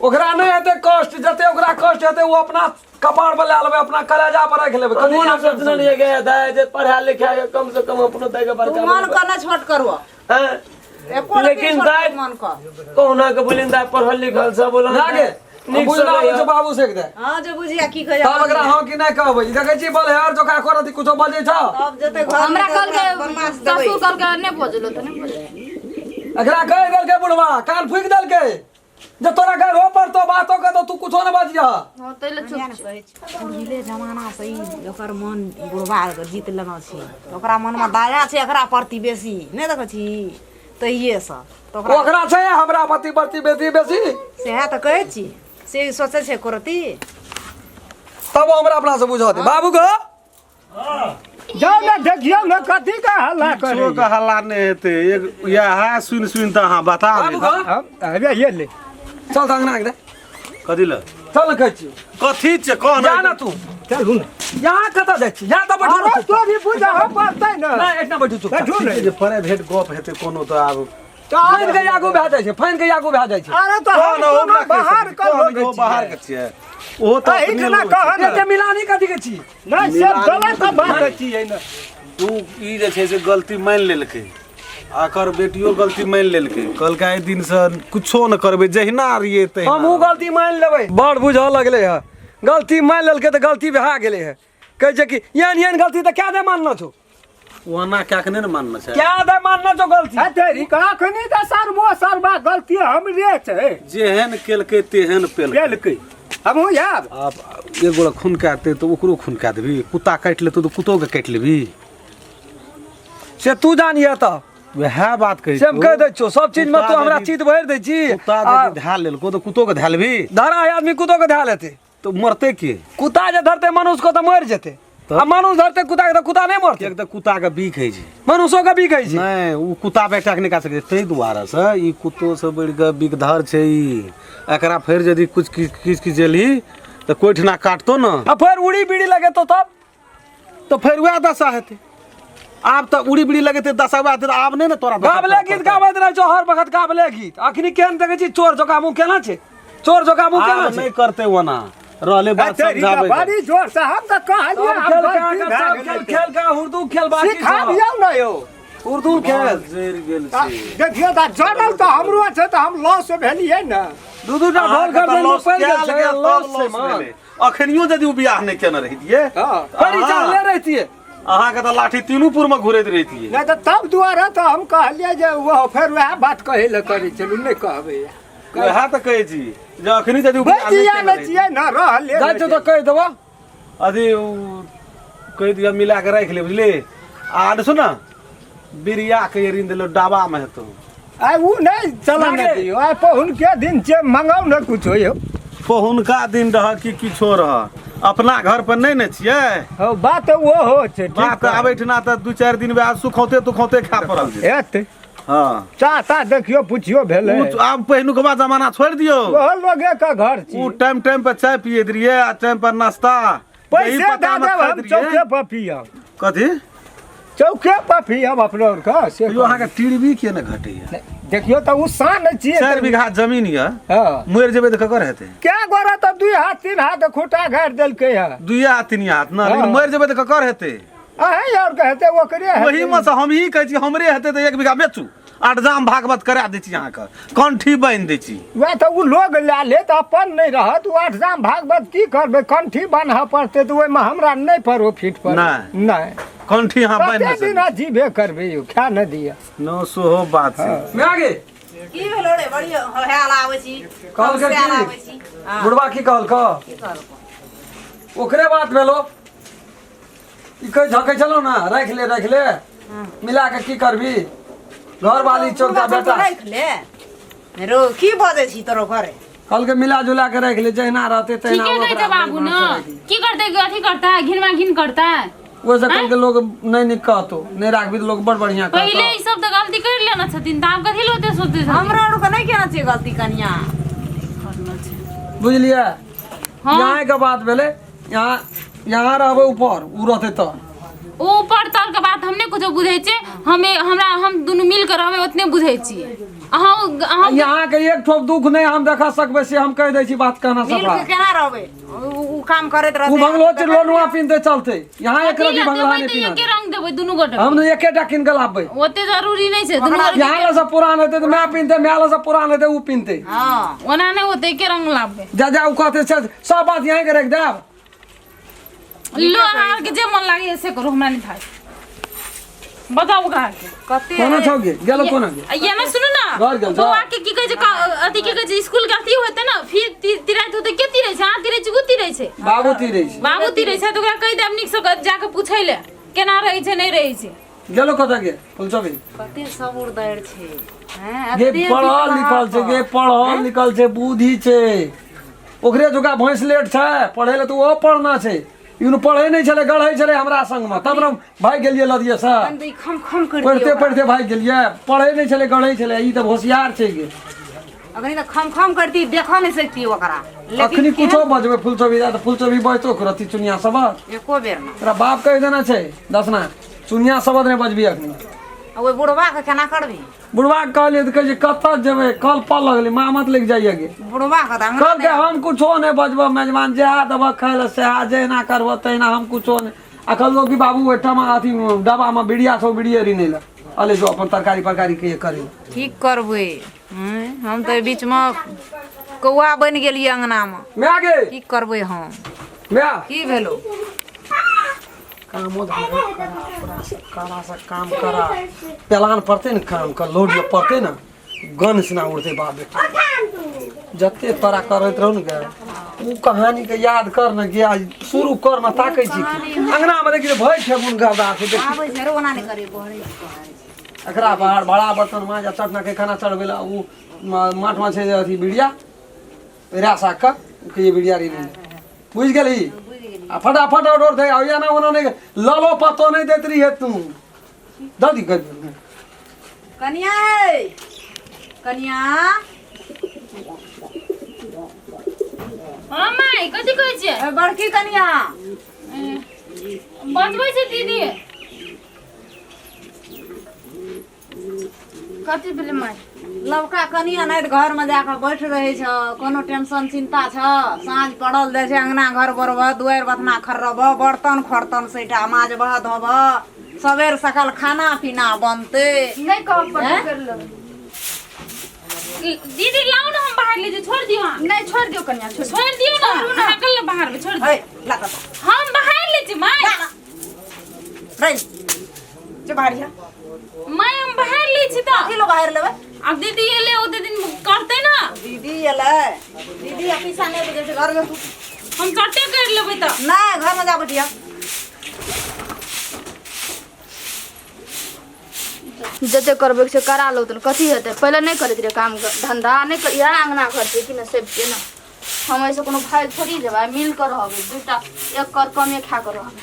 ओकरा नहीं हेते कष्ट जते ओकरा कष्ट हेते वो अपना कपाड़ पर ले लेबै अपना कलेजा पर रख लेबै कमो कभी न सोचनरी गए दाई जे पढ़ा लिखा के कम से कम अपनो दाई के तू बड़का मन का न छोट करबो हैं? एको लेकिन दाई मन का कहुना के बोलिन दाई पढ़ल लिखल सब बोला लागे नीक बुझना से होइ छै रहिए। बाबू से दे हां जे बुझिया की कहे तब एकरा हां कि नहीं कहबै देखै छी बोले यार जोका करत कुछो बजै छ अब जते घर हमरा में कल के बदमाश देबै ससुर कल के नहीं भजलो तो नहीं भजलो एकरा कह देलकै बुढ़वा कान फूक देलकै जे तोरा घर हो पर तो बातो के तो तू कुछो न बजिया हां तैले चुप छ पहिले जमाना से ही ओकर मन बुढ़वा के जीत लेना छै ओकरा मन में दया छै एकरा प्रति बेसी नहीं देखै छी तइये से तो ओकरा ओकरा छै हमरा पति प्रति बेसी बेसी सेहा त कहै छी से सोचे छै करती तब हमरा अपना से बुझा दे बाबू को जाओ ना देखियो ना कथी का हल्ला करे कुछो का हल्ला नहीं हेते एक यह सुन सुन त अहाँ बता बाबू दे को अबे ये ले चल तंगना दे कथी ल चल कहै छी कथी छै कह जा ना ना तू चलू ना यहाँ कतऽ जाइ छी यहाँ तऽ अरे बैठू तो भी पूजा हो पड़तै ना नहीं एतना बैठू चुप बैठू ने जे प्राइवेट गप हेते कोनो त आब फाइन के आगू भए जाइ छै फाइन के आगू भए जाइ छै अरे तो कह हम ना कोनो बाहर कर हो बाहर के छियै ओहो त अही अपने ना लोग कह ये ना ते मिलानी कथी के छी नहीं सब गलत बात छियै ना तू ई जे छै से गलती मान लेलकै आकर बेटियो गलती मान लेलकै कहलकै आइ दिन से कुछो न करबै जहिना रहिए तहिना हमहूँ गलती मान लेबै बड़ बुझऽ लगलै है गलती मान लेलकै तो गलती भए गेलै है कहै छै कि यान गलती तो क्या दे मानना छो ओना क्या के नहीं मानना छै क्या दे मानना छो गलती तेरी अखनी तो सर्वा गलती हमरे छै जेहन केलकै तेहन पेलकै हमहूँ याब आप एक गोड़ा खून काटते तो ओकरो खून काट देबी कुत्ता काटि लेतो तो कुत्तो के काटि लेबी से तू जानिए तो वह बात कही से हम कह दै छो सब चीज में तो हमरा चीत भरि दै छी कुत्ता यदि धा लेलको तो कुत्तो के धा लेबी धरा है आदमी कुत्तो के धा लेते तो मरते के कुत्ता जे धरते मनुष्य को तो मर जेते तो? आ मनुष्य धरते कुत्ता के तो कुत्ता नहीं मरते एक तो कुत्ता के बीख है छै मनुष्यों के भी कहै छै नहीं उ कुत्ता पे अटैक नहीं कर सके तै दुआरे से ई कुत्तो से बढ़ के बिगधर छै ई एकरा फेर यदि कुछ किछ जेली तो कोइठना काटतो न आ फिर उड़ी बीड़ी लगे तो तब तो फिर वह दशा हेतै आब तो उड़ी बीड़ी लगेते दशा हुआ हेतै आब नहीं न तोरा गाबले गीत गाबैत रहे छो हर वक्त गाबले गीत अखनी केहन देखै छी चोर जका मुंह केना छै चोर जका मुंह केना आब छै नहीं करते वना रहले बात समझाबे बड़ी जोर से हम तो कहलिए अब खेल का खेल का उर्दू खेल बाकी सिखाबियौ न यौ उर्दू खेल जरि गेल छै देखियो त जनल तो हमरो छै तो हम लॉस भेलिए न दू टा ढोल कर दे लोग पड़ गेल छै लॉस छै मान अखनियो यदि उ बियाह नहीं केने रहितिए परिचय ले रहतिए अहाँ के तो लाठी तीनूपुर में घुरैत रहितिए नहीं तो तब दुआरे तो हम कहलिए जे वो फिर वह बात कहे ले करी चलू नहीं कहबे वह तो कहै छी जे अखनी यदि उ बियाह नहीं बतिया केने में रहितिए छिए न रहले जाय छो तो कह देबो अथी कह दिया मिला के रख ले बुझले आ सुन न बिरिया के रिंद लो डाबा में हेतो आई उ नहीं चलन दियो आई पहुन के दिन से मंगाऊ न कुछ हो पहुनका दिन रह कि किछो रह अपना घर पर नहीं न छिए हो बात वो हो छै बात आबैठना त 2-4 दिन बाद सुखौते तुखौते खा पड़ल छै एत हां चाहता देखियो पुछियो भेले आब पहिनुकवा जमाना छोड़ दियो वो लोगे का घर छी उ टाइम पे चाय पिए दिए आ टाइम पर नाश्ता पैसे दे देब हम चौके पर पियब कथी चौके पर पियब अपना और का से यो अहाँ के टीडबी के न घटैया देखियो त उ सान छिए 4 बीघा जमीन ये हां मर जेबे त ककर हेतै क्या गोरा तो 2 हाथ 3 हाथ खूटा गाड़ देलकै है 2 हाथ 3 हाथ ना हाँ। मर जेबे त ककर हेतै अहे और कहते वो करे वही में से हम ही कहै छी हमरे हेतै त 1 बीघा बेचू आठजाम भागवत करा दै छी अहाँ के कंठी बांध दै छी वह तो उ लोग ला ले तो अपन नहीं रहत उ 8 जाम भागवत की करबे कंठी बांधा पड़ते तो ओइ में हमरा नहीं प्रॉफिट पर नहीं कंठी अहाँ बांध कते दिन जीबे करबे यो खा न दिया नो सोहो बात छै मैं आगे की भेलो रे बड़ी हेल आबै छी कहल के हेल की? आबै छी हां बुढ़वा की कहल का की कहल ओकरे बात भेलो ई कह झकै चलो ना रख ले मिला के की करबी घर वाली चौका बेटा रख ले रो की बजे छी तोरो घरे कल के मिला जुला के रख ले जहिना रहते ठीक तहिना है कहते बाबू न की करते अथी करता है घिनमा घिन करता है वैसे कल के लोग नहीं निक कहतो नहीं राखबी तो लोग बड़ बढ़िया पहले कहतो ई सब तो गलती कर लेना छथिन त आप कथि लोते सोचते छथिन हमरा और को नहीं केना छै गलती कनिया बुझलिए हाँ। यहाँ के बात भेले यहाँ रहबे ऊपर उ रहते तो ऊपर तर के बात हमने कुछ बुझै छै हम दुनु मिल के रहबे ओतने बुझै छी अहाँ यहाँ के एक ठोप दुख नहीं हम देखा सकबे से हम कह दै छी बात कहना मिल सफा के केना रहबे उ काम करैत उ रहते बंगलो लोनुआ पिनते चलते यहाँ एक रति बंगला नहीं के पिना रंग देबै दुनु गोटे हम तो एकेटा किन के लाबे ओते जरूरी नहीं छै दुनु गोटे यहाँ से पुरान हेते तो मैं पिनते मैं से पुरान हेते उ पिनते हां ओना नहीं ओते के रंग लाबे जा उ कहते सब बात यहाँ के रख देब लो अहाँ के जे मन लागे से करो हमरा नहीं था बताओ का के कते कोना छौगे गेलो कोना गे ये ना सुनो ना घर गेल बौआ के की कहै छै अथी के कहै छै स्कूल के अथी होते ना फिर तिराइत होते के तिरै छै हां तिरै छै गुती तिरै छै बाबू तीरे छै बाबू तिरै छै तो ओकरा कहि देब निक से जाके पूछै ले केना रहै छै नहीं रहै छै गेलो कतऽ गे फुलचबी कते सबूर दैर छै हैं गे पढ़ल लिखल छै गे पढ़ल लिखल छै बुद्धि छै ओकरे जोगा भैंस लेट छै पढ़े ले तो ओ पढ़ना छै इनु पढ़े नहीं छले गढ़े छले हमरा संग में तब न भाग गेलिए लदिए से अंदर खम खम कर पढ़ते पढ़ते भाग गेलिए पढ़े नहीं छले गढ़े छले ई त होशियार छै गे अखनी त खम खम करती देखो नहीं सकती ओकरा अखनी कुछो बजबे फुलचबी जा त फुलचबी बजतो करती चुनिया सब एको बेर ना तेरा बाप कह देना छै दसना चुनिया शब्द नहीं बजबी अखनी ओए बुढ़वा के केना करबी बुढ़वा कहलिए त कहे कत जेबे कल पल लगले मामत लेके जाइए गे बुढ़वा के दांग कल के हम कुछो नहीं बजबो मेजबान जहा दब खाइल से आ जेना करबो तहिना हम कुछो नहीं आ कहलो कि बाबू ओठमा अथी डब्बा में बिड़िया सो बिड़िया री नहीं ला अले जो अपन तरकारी परकारी के करे ठीक करबे हम तो बीच में कौआ बन गेलियै अंगना में मैं आगे की करबै हम मैं की भेलो काम करा से काम करा पेलान पड़ते न काम कर लोड पड़ते न गन से ना उड़ते बाप बेटा जते तोरा करैत रहू न गे उ कहानी के याद कर न गे आज शुरू कर न ताकै छी कि अंगना में देखि भय ठेगुन गदा से देख आबै छै रो ओना नहि करे बहरे एकरा बाहर बड़ा बर्तन मांजा चटना के खाना चढ़वेला उ माठ में छै अथी बिड़िया रासा के ये बिड़िया रे बुझ गेली आ फटाफट ऑर्डर दे आया ना उन्होंने ललो पतो नहीं देत रही है तू दादी कर कनिया कनिया हाँ माई कथी कहै छियै बड़की कनिया बतबै छै दीदी कथी भेलै माई लवका कनिया नहीं तो घर में जाकर बैठ रहे छ कोनो टेंशन चिंता छ साँझ पड़ल जाय छै अंगना घर बरबह दुआर बथना खर्रबह बर्तन खर्तन सैटा माजबह धोबह सवेर सकाल खाना पीना बनते नहीं कह पड़े कर लो दीदी लाओ ना हम बाहर ले छोड़ दियो नहीं छोड़ दियो कन्या छोड़ दियो ना ना कल बाहर में छोड़ है ला ता हम बाहर ले छी माई रही जे बाहर जा माई हम बाहर ले छी तो की लो बाहर लेबे अब दीदी ये ले ओते दिन करते ना दीदी एले दीदी ऑफिसा नहीं बजे से घर में तू हम चट्टे कर लेबै तो ना घर में जा बैठिया जते करबे से करा लो तो कथी हेतै पहले नहीं करैत रे काम धंधा नहीं कर या अंगना घर छै कि न सब के ना हम ऐसे कोनो भाई थोड़ी देबै मिल कर रहबै दूटा एक कर कमे खा कर रहबै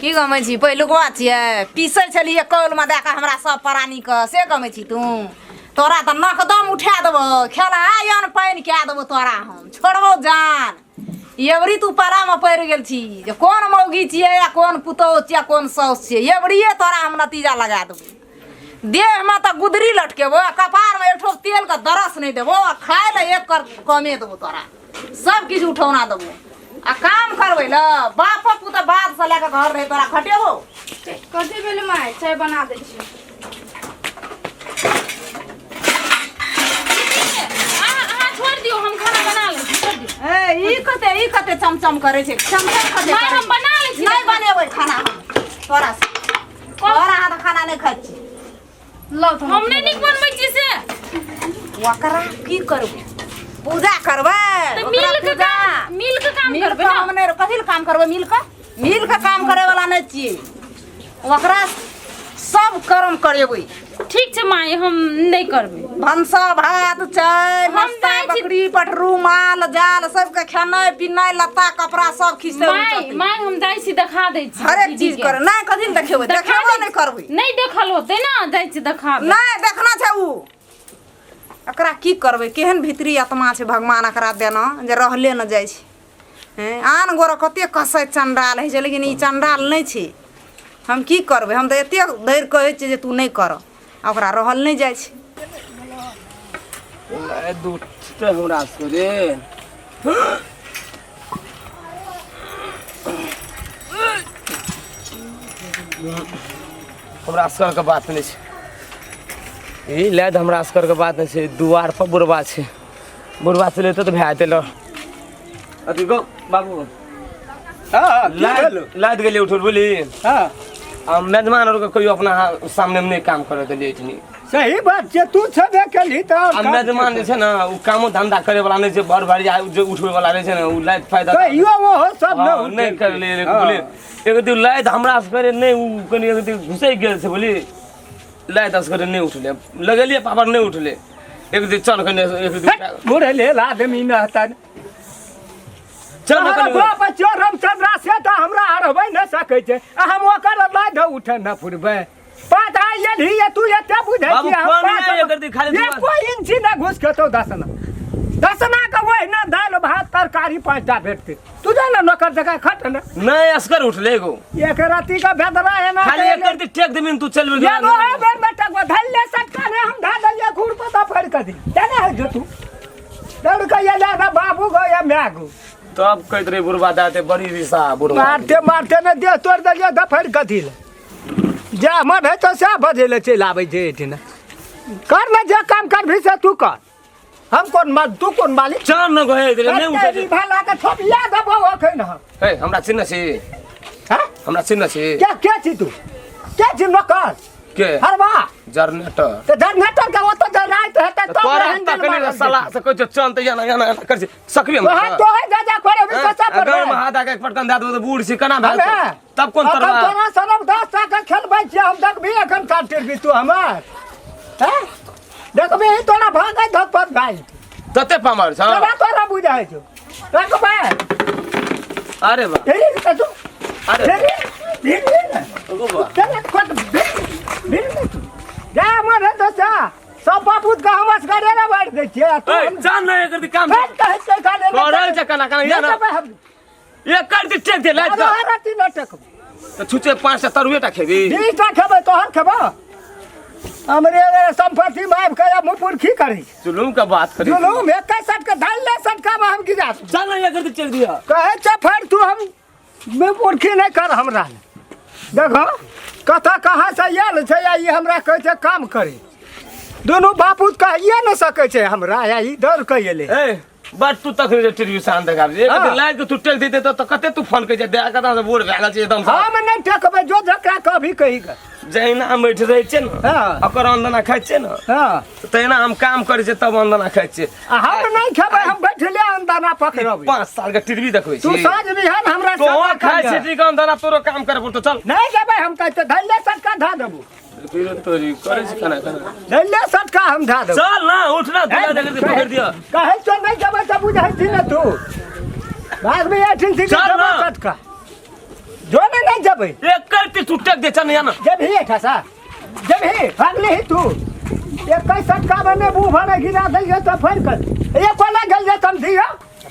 की गमै छी पहिलुकवा छियै पीसै छलियै कौल में दे के हमरा सब प्राणी के से गमै छी तू तोरा त नकदम उठा देबो खेला आयन पानि कए देबो तोरा हम छोड़बो जान एवरी तू पारा में पड़ गेल छी जे कोन मौगी छियै या कोन पुतौह छियै कोन साउस छियै एवरिये तोरा हम नतीजा लगा देबो देह में त गुदरी लटकेबो कपार में एक ठोप तेल का दरस नहीं देबो खाए ले एक कर कमे देबो तोरा सब किछ उठौना देबो आ काम करबै ल बाप पुत बाद से लेके घर रहे तोरा खटेबो कथी भेलै माई चाय बना दै छी छोड़ दियो हम खाना बना ले छोड़ दियो ई कते चमचम करे छै चमचम कते माई हम बना ले छी नहीं बनेबै खाना तोरा से तोरा हाथ खाना नहीं खाइ छी लो तो हम नहीं निक बनबै छी से ओकरा की करबै पूजा करबै तो मिल के काम करबै ना हम नहीं कथि काम करबै मिल के काम करे वाला नहीं छियै ओकरा सब कर्म करेबै ठीक छै माई हम नहीं करबै भंसा भात चाय नाश्ता जाइ छी। बकरी पटरू माल जाल सबके खेनाइ पिनाइ लत्ता कपड़ा सब खींचते माई हम जाइ छी देखा दै छी हरेक दीदी चीज के। करे नहीं कथि ले देखेबै देखेबो नहीं करबै नहीं देखल होते ना जाइ छी देखा दै। नहीं देखना छै उ एकरा की करबै केहन भीतरी आत्मा छै भगवान एकरा देना जे रहले न जाइ छै हैं आन गोरा कते कसै चंडाल है छै लेकिन ई चंडाल नहीं छै हम की करबै हम त एते धैर्य कहै छियै जे तू नहीं कर ओकरा रहल नहीं जाइ छै दूध हमरा रे हमरा असर के बात नहीं छै ई लैद हमरा असर के बात नहीं छै दुआर पर बुढ़वा छै बुढ़वा चले तो भए देलो अथी गो बाबू लाद गेली उठल बोली हाँ मेजमान और कोई अपना सामने में नहीं काम करे देलिए इतनी सही बात छै तू छबे केली त अब मेजमान जे छै ना उ कामो धंधा करे वाला नहीं छै भर भर जे उठवे वाला नहीं छै ना उ लाइट फायदा कहियो वो सब हाँ, न नहीं कर ले बोले एक दिन लाइट हमरा से करे नहीं उ कनी एक दिन घुसे गेल छै बोली लाइट अस करे नहीं उठले लगलिए पावर नहीं उठले एक दिन चल कने एक दिन बुढ़े ले आदमी न हता चल हमरा कने बाप चोरम चंद्रा से त हमरा हरबै न सकै छै आ हम ओकर लाइट उठे न फुरबै पता यदि ये तू एते बुझै बाबू, छी कोन नहीं एकर दी खाली ये दुआ। कोई इंची न घुस के तो दसना का वही न दाल भात तरकारी पांचटा भेटते तू जान नौकर जगह खट न नहीं असकर उठले गो एक राती का बेदरा है ना खाली एक कर दी टेक दमिन तू चल ये नो है बेर बेटा को धल्ले सटका ने हम धादलिए घूर पता फड़ कर दी जाने है जो तू दौड़ के ये ला बाबू गो या मैं गो तो अब कहत रे बुढ़वा दाते बड़ी रिसा बुढ़वा मारते मारते न दे तोड़ दलिए दफड़ कथी ले जा मन है तो सा बजे ले चल आवे जे एठिन कर न जे काम कर भी से तू कर हम कौन माल तू कौन मालिक चार न गए रे नहीं उठे तेरी भला का थोपिया दबो अखन हम ए हमरा चिन्ह छी हां हमरा चिन्ह छी क्या छी तू क्या छी नौकर के हरवा जनरेटर तो जनरेटर का वो तो रात है तो तोरा हत्ता कने साला से कोई चलते या कर सकबी हम तो है दादा करे भी कसा पर अगर महादा के पटकन दा दो बूढ़ सी कना भाग तब कौन तरवा तोरा सरब 10 का खेलबै छी हम देखबी एखन काटिर भी तू हमर हैं देखबी तोरा भागै धक पर भाई तते पामर छ तोरा बुझाइ छौ देखबे अरे बा तेरी का तू अरे तेरी चल कोट बिन तू जा मन है तो सा सब बापूत का हमस करे ना बैठ दे छिए तू जान नहीं कर काम कहे काले करल छ कना कना या ना ये कर दे टेक दे लाइट का राती नाटक तो छुचे 5 से तरुएटा खेबी 20 टा खेबै तोहर खेबो हमरे संपत्ति में कया मुपुर की करी जुलूम का बात करी जुलूम एक सट के धल ले सट का हम की जा जान नहीं कर दे चल दिया कहे चफर तू हम मुपुर की नहीं कर हमरा देखो कथा कहाँ से आयल छै या ई हमरा कहै छै काम करे दोनों बापूत कहिए न सकै छै हमरा या ई डर कइले ए बट तू तक टीवी सान देगा एक दिन लाइट के तू टेल देते तो कते तू फोन कह दे कदा से बोर भेल छै एकदम हम नहीं ठकबै जो झकरा कभी कही ग जहिना हम बैठ रहे छै न हां ओकर अंदना खाइ छै न हां तहिना हम काम करे छै तब अंदना खाइ छै हम नहीं खेबै हम बैठले अंदाना पकड़ब 5 साल के टीवी देखबै छी तू साँझ बिहान हमरा तो खाइ छै ठीक अंदना तोरो काम करे पड़तो चल नहीं जेबै हम कहते धैले सटका धा देबो फिर तोरी करे छै खाना धैले सटका हम धा देबो चल ना उठ ना दूल्हा देखे से पकड़ दिया कहे तो नहीं जेबै त बुझाइ छी न तू बाद में एठिन थी चल ना। सटका जो नहीं जेबै एक करती तू टेक दे चल या ना जब ही ठसा जब ही भागले ही तू एक सटका बने बू भरे गिरा दइए तो फेर कर ये कोना गल जे तुम दियो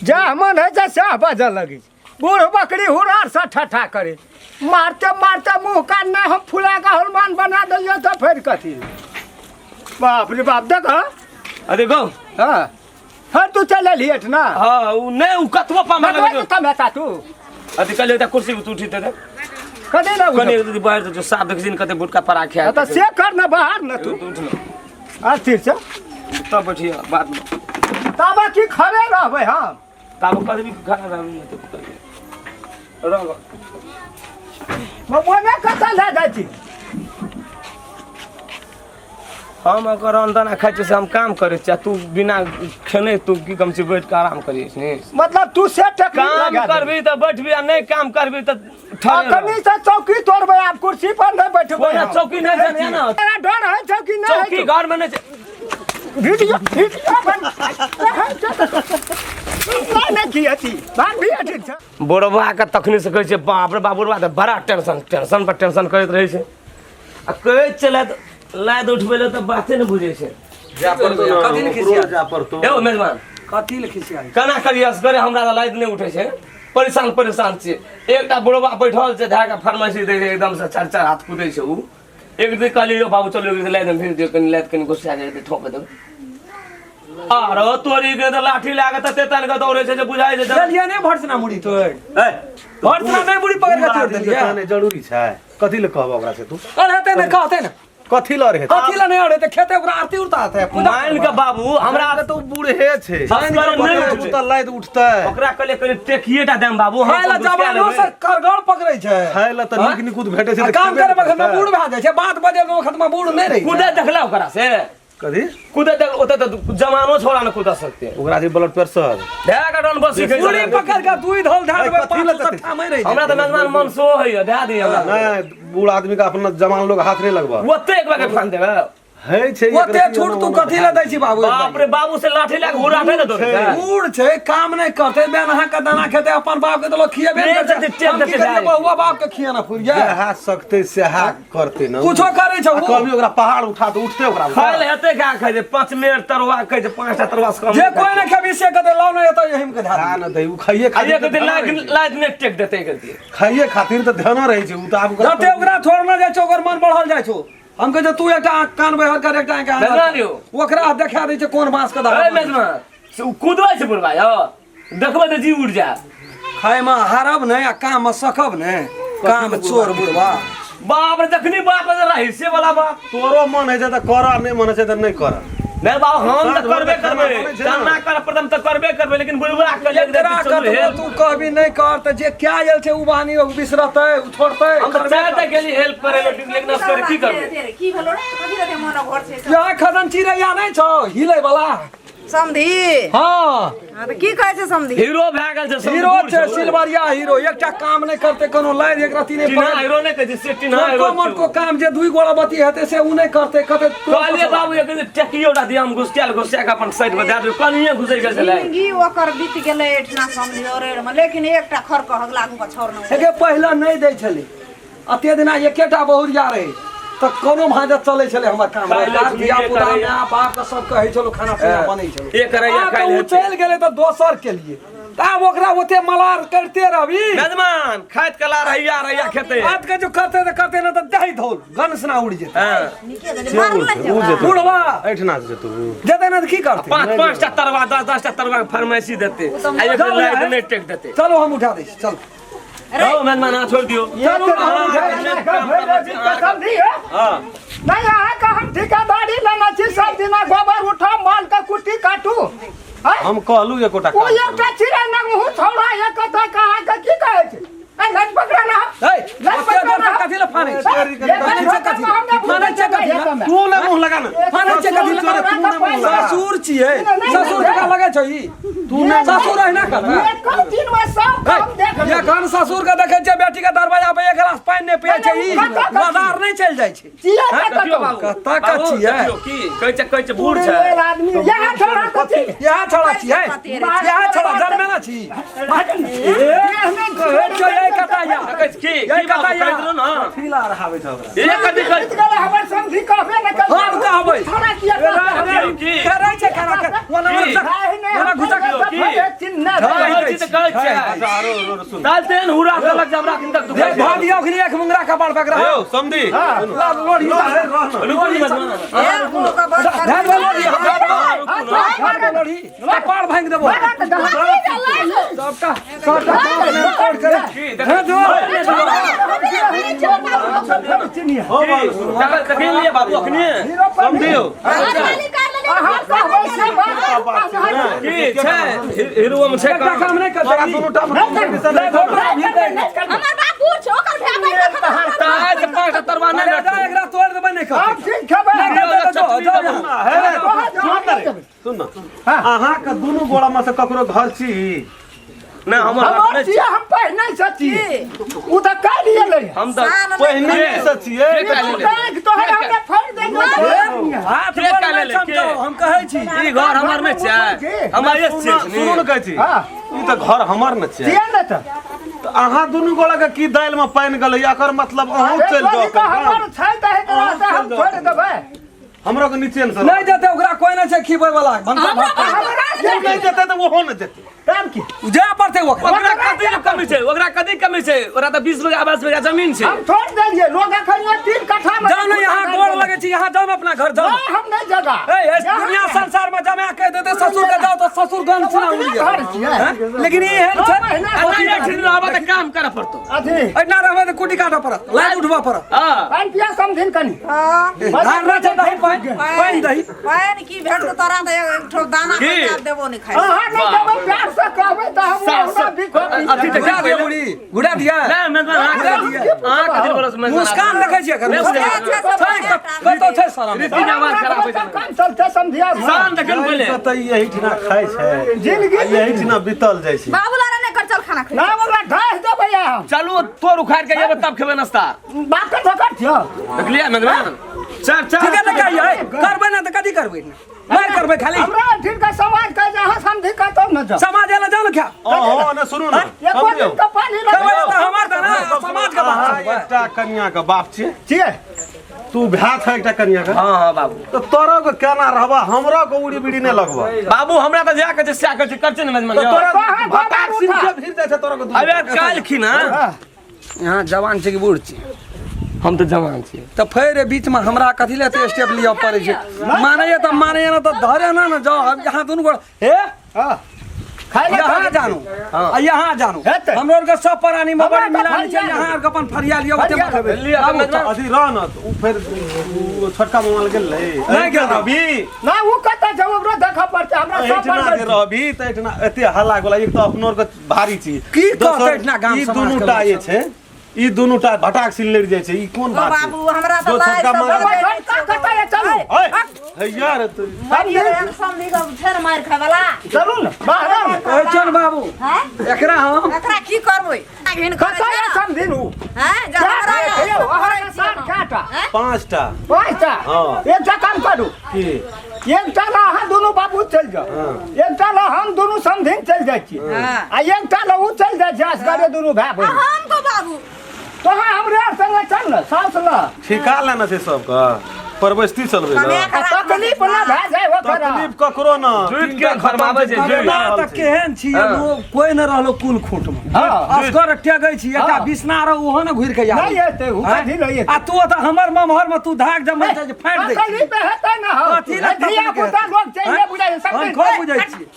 जा मन है जे सह बजल लगी बूढ़ बकरी हुरार सा ठठा करे मारते मारते मुंह कान में हम फुला का हनुमान बना दइए तो फेर कथी बाप रे बाप देख अरे गो हां हर तू चले लिएट ना हां उ नहीं उ कतवा पा मांगे मतलब तो मेता तू अति कल एकटा कुर्सी पे तू उठी दे कदे ना कने उठ एक बाहर जो साफ देख दिन कते बुटका परा खा तो से कर ना बाहर ना तू उठ ना अस्थिर से तब बैठिया बाद में ताबा की खड़े रहबै हम तब कभी भी खाना रहू तो रह मोने कता ले जाइ छी हम अगर अंदर खाइ छै से हम काम करे छै तू बिना खेने तू की कम से बैठ के आराम करिए छी मतलब तू से टेक काम करबी त बैठबी आ नहीं काम करबी त ठहरे कनी से चौकी तोड़बै आप कुर्सी पर नहीं बैठबै कोना चौकी नहीं जाने ना तेरा डर है चौकी नहीं चौकी घर में नहीं वीडियो बन नहीं की अथी बात भी अथी छ बोरबा के तखनी से कहै छै बाप रे बाबूरबा त बड़ा टेंशन पर टेंशन करैत रहै छै आ कहै चला लाद उठबै ले त बाते न बुझै छै जा पर तो कथी ले खिसिया जा पर तो ए मेजबान कथी ले खिसिया केना करियस करे हमरा लाइट नहीं उठे छै परेशान छै एकटा बुढ़वा बैठल छै धागा फार्मेसी दे एकदम से चार चार हाथ कूदै छै उ एक दिन कहलियो बाबू चलो लाइट में भेज दियो कनी लाइट कनी गुस्सा दे ठोक दे आरो तोरी के त लाठी लागे त तेतन के दौड़े छै जे बुझाइ छै चलिए ने भरसना मुड़ी तोड़ ए भरसना में मुड़ी पकड़ के छोड़ देलिए कहने जरूरी छै कथी ले कहब ओकरा से तू अरे ते ने कहते ना कथी ल रहे कथी ला नहीं अड़े ते खेते ओकरा आरती उतारते है मान के बाबू हमरा हमरा तो बूढ़े छै नहीं तू त लाइट उठतै ओकरा कहले कनी टेकिएटा देम बाबू हम खाइला जवानो से करगड़ पकड़ै छै खाय ल त नीक नीक भेटै छै काम करे बखत में बूढ़ भा जाय छै बात बजे में वक्त में बूढ़ नहीं रही कूदे देखला ओकरा से कथी कूदे देख ओते त जवानो छोड़ा न कूद सकते ओकरा जे ब्लड प्रेशर ढेका डन बसी के मुड़ी पकड़ के दुई धोल धार में कथी ला पांच सट्ठा में रही हमरा त मेजबान मन सो है दे दी हमरा नहीं बूढ़ आदमी का अपना जवान लोग हाथ नहीं लगवा ओते एक बार फान देबे है छै ओते छूट तू कथी ला दै छी बाबू बाप रे बाबू से लाठी लाग हुराटे न दो बूढ़ छै काम नहीं करते बेनहा के दाना खेते अपन बाप के तो लोग खिएबे नहीं नहीं करते, करते हम की देते करिए जाए। बहुआ बाप के खियाना फुरिया जहा सकते से हा करते न कुछो करे छै वो कभी ओकरा पहाड़ उठा तो उठते ओकरा खाइल हेते का खाइ छै 5 मिनट तरवा खाइ छै 5टा तरवा से कम जे कोई नहीं खेबी से कते लाव नहीं तो यही में धार खा न दे उ खाइए खाइए के दिन लाइट ने टेक देते करती खाइए खातिर त ध्यान रहे छै उ त आब जते ओकरा छोड़ना जाय छै ओकर मन बढ़ल जाय छै हम कहे तू एकटा कान बहर कर एकटा के मेजबान यौ ओकरा देखा दै छै कोन बांस के ए दाना मेजबान से उ कूदबै छै बुढ़वा यो देखबै त जी उड़ जा खाय में हारब नहीं आ काम में सकब नहीं काम चोर बुढ़वा बाप रे जखनी बाप रे हिस्से वाला बाप तोरो मन है जे त कर नहीं मन है जे त नहीं कर नहीं बाबू हम तो करबे करबे सामना कर प्रथम तो करबे करबे लेकिन बुढ़वा के ले एकरा कतबो तू कहबी नहीं कर त जे क्या आयल छै उ बहानी बिसरतै छोड़तै हम तो चाहते के लिए हेल्प करे लेकिन अब करे की करबे की भेलो रे कथि रे मन घर छै यहाँ खजन चिड़ैया नहीं छौ हिलै वाला समधी हाँ त की कहै छै समधी हीरो भए गेल छै हीरो छै सिल्वरिया हीरो एकटा काम नहीं करते कोनो लाइन एक रति नहीं टीना हीरो नहीं कहै छै टीना हीरो कमर को काम जे दुई गोड़ा बती हेते से उ नहीं करते कहते कहलिए बाबू एक टेकियो दा दिया हम घुसकेल घुसिया के अपन साइड में दे दे कनिए घुसै गेल छले जिंदगी ओकर बीत गेलै एठना समधी रे लेकिन एकटा खर कहक लागू का छोड़ न एके पहला नहीं दै छले अते दिना एकेटा बहुरिया रहे त कोनो भाजत चले छले हमर काम धिया पुता मां बाप के सब कहै छलो खाना पीना बनै छलो एक करैया खाइ ले चल गेले त दोसर के लिए आब ओकरा ओते मलार करते रहबी मेजमान खाइत कला रहिया खेते बात के जो करते त करते न त दही धोल गनसना उड़ जेते हां निके देले मारल नहीं बुढ़वा ऐठना जे तू जेते न त की करते पांच टा तरवा 10 टा तरवा फरमाइशी देते आ एक लाइट नहीं टेक देते चलो हम उठा दै चलो ओ मेजमान हाथ छोड़ दियो हां नहीं यहाँ का हम ठेकेदारी लेना छी सब दिना गोबर उठा माल का कुट्टी काटू हम कहलू एकोटा ओ एकटा चिड़ै नगहु छौड़ा एक कथा कहाँ का की कहै छै ए लट पकड़ा ना ए ओते डर से कथि ल फाने फाने छै कथि तू ले मुंह लगा ना फाने छै कथि ल ससुर छियै ससुर का लगे छै ई तू ने ससुर है ना कर कम दिन में सब काम देख ये कौन ससुर का देखे छै बेटी के दरवाजा पे एक गिलास पानी नहीं पिए छै ई बाजार नहीं चल जाय छै जिया कत बाबू कता का छियै की कहै छै बूढ़ छै आदमी यहाँ छोड़ा कथी यहाँ छोड़ा छियै यहाँ छोड़ा जन्मे ना छी ये कता या की बात कहै दरो ना फिला रहावे छ ये कथि कहै गले हमर समझी कहबे न कर हम कहबै छोड़ा किया की करे छै करा के ओना घुसा चिन्ह डालतेन हुरा लग जब राखिन तक देख भागियो अखनी एक मुंगरा कपाल पकड़ा यो समझी लोड़ी रुको मत ए को का बड़ ध्यान लोड़ी कपाल भांग देबो सबका तोड़ करे हे दो हो बाबू कभी लिए बाबू अखनी समझियो की छै हीरो में छै काम नहीं करता दोनों टाइम हमर बाबू छ ओकर भाई बहन ताज पांच तरवा नहीं एकरा तोड़ देबे नहीं कर अब ठीक खबर सुन ना अहाँ के दोनों गोड़ा में से ककरो घर छी ना हमर हमर छियै हम पहिने सची उ त काल लिए ले हम तो पहिने से छियै बैंक तो है हमने फड़ देंगे हाथ के काले ले के हम कहै छी ई घर हमर में छै हमर ये छै सुनो न कहै छी हां ई त घर हमर न छै छियै न त तो अहाँ दुनू गोड़ा के की दाल में पानी गले एकर मतलब अहूँ चल जाओ हमर छै त एकरा से हम छोड़ देबै हमरो के नीचे न नहीं देते ओकरा कोई नहीं छै खिबै वाला बनता भात नहीं देते तो वो हो न देते काम की जे पड़ते ओकरा कथि कमी छै ओकरा कथि कमी छै ओकरा त 20 बीघा 22 बीघा जमीन छै हम छोड़ देंगे लोग अखन 3 कट्ठा में जाओ ना यहाँ गोड़ लगे छी यहाँ जाओ अपना घर जाओ नहीं, हम नहीं जगह ए दुनिया संसार में जमा कह देते ससुर के जाओ तो ससुर गन सुना उड़ घर छियै गया लेकिन ये है अन्ना ठीक रहबा त काम करे पड़तो अथी इतना रहबे तो कुटी काटा पड़त लाइट उठवा पड़त हां पानी पिया समझिन कनी धान रचे दही पानी दही पानी की भेट तो तोरा त एक ठो दाना की? खा देबो नहीं खाई हां नहीं देबै प्यार से कहबै त हम हमरा भी अथी त क्या दिया बुढ़ी गुड़ा दिया ना मेजबान कथि बोलस मेजबान मुस्कान देखे छियै कर कतो छै सारा रीति रिवाज खराब हो जाए काम चलते समझिया शान देखन पहले तो यही ठिना खाय छै जिंदगी यही ठिना बीतल जाय छै बाबू लारा ने कर चल खाना खा ना बोला ढास देबै हम चलू तोर उखाड़ के ये तब खेबे नाश्ता बात कर धकर छियो देख लिया मेजबान चल ठीक है ना कहिए करबै ना तो कथी करबै मार करबै खाली हमरा ठीक का समाज का जहां समझी का तब न जा समाज वाला जाओ ना क्या ओहो न सुनू ना एको दिन का पानी खेबै लगे तो हमार था ना समाज का बात अहाँ एकटा कन्या के बाप छियै छियै तू भात है एकटा कन्या के हां हां बाबू तो तोरा के केना रहबा हमरा के उड़ी बीड़ी नहीं लगबा बाबू हमरा त जा के स्या कर करछे न मेजबान तो तोरा कहाँ भतार बाबा सिर उठा? के फिर जाय छै तोरा के अबे काल खी ना यहाँ जवान छै कि बूढ़ छै हम तो जवान छी तो फेर बीच में हमरा कथी ले तो स्टेप लिया पड़े छै माने तो माने ना तो धरे ना ना जाओ अब यहाँ दुनू गोड़ हे हां खाए यहाँ जानू हाँ। आ यहाँ जानू हेतै। हम लोग के सब प्राणी में बड़ी हमरा तो मिला नीचे फरियाल यहाँ अपन फरिया लियो बते फरियाल बताबे लिया अब तो अथी रह न उ फिर उ छोटका मोबाइल गेल नहीं गेल अभी ना वो कत छै ओकरो देखा पड़ते हमरा सब इतना जे रहबी त इतना एते हल्ला गोला एक तो अपनों के भारी छी की कहते इतना गाम ई समाज के दुनूटा लोग ये छै ई दुनूटा भटाक सिल लड़ जाय छै ई कोन ओ बात छै बाबू हमरा तो जो लाज छोटका सब माँ- बजे छोटका कत है चलू ओए हे यार तू हम समझी के फेर मार खावला चलू न बाहर ए चल बाबू हैं एकरा हम एकरा की करबै घिन कत है समझिन उ हैं क्या है यो हमारे साथ काटा पांचटा पांचटा हाँ। एकटा काम करू की एकटा ला अहाँ दुनू बाबू चल जाओ एकटा ला हम दुनू समधिन चल जाइ छी हाँ। आ एकटा ला उ चल जाइ छै असगरे दुनू भाई बहिन हम को बाबू तो हाँ हमरे संगे चल न सास ला ठिका लेना छै सबका परवस्ती चलबे कमे न करा तकलीफ ना भए जाए ओकरा तकलीफ ककरो न जुट के फरमावे छै जुट ना त केहन छी लोग कोई न रहलो कुल खूंट में हाँ। असगर टेगै छी एकटा हाँ। बिसना रह ओहो न घुर के या नहीं एते उ कथी नहीं एते आ तू त हमर ममहर में तू धाक जमल छै जे फाड़ दे तकलीफ हेतै न हो कथी ला तकलीफ धिया पुता लोग चाहिए बुझाइ सब हम को बुझै छी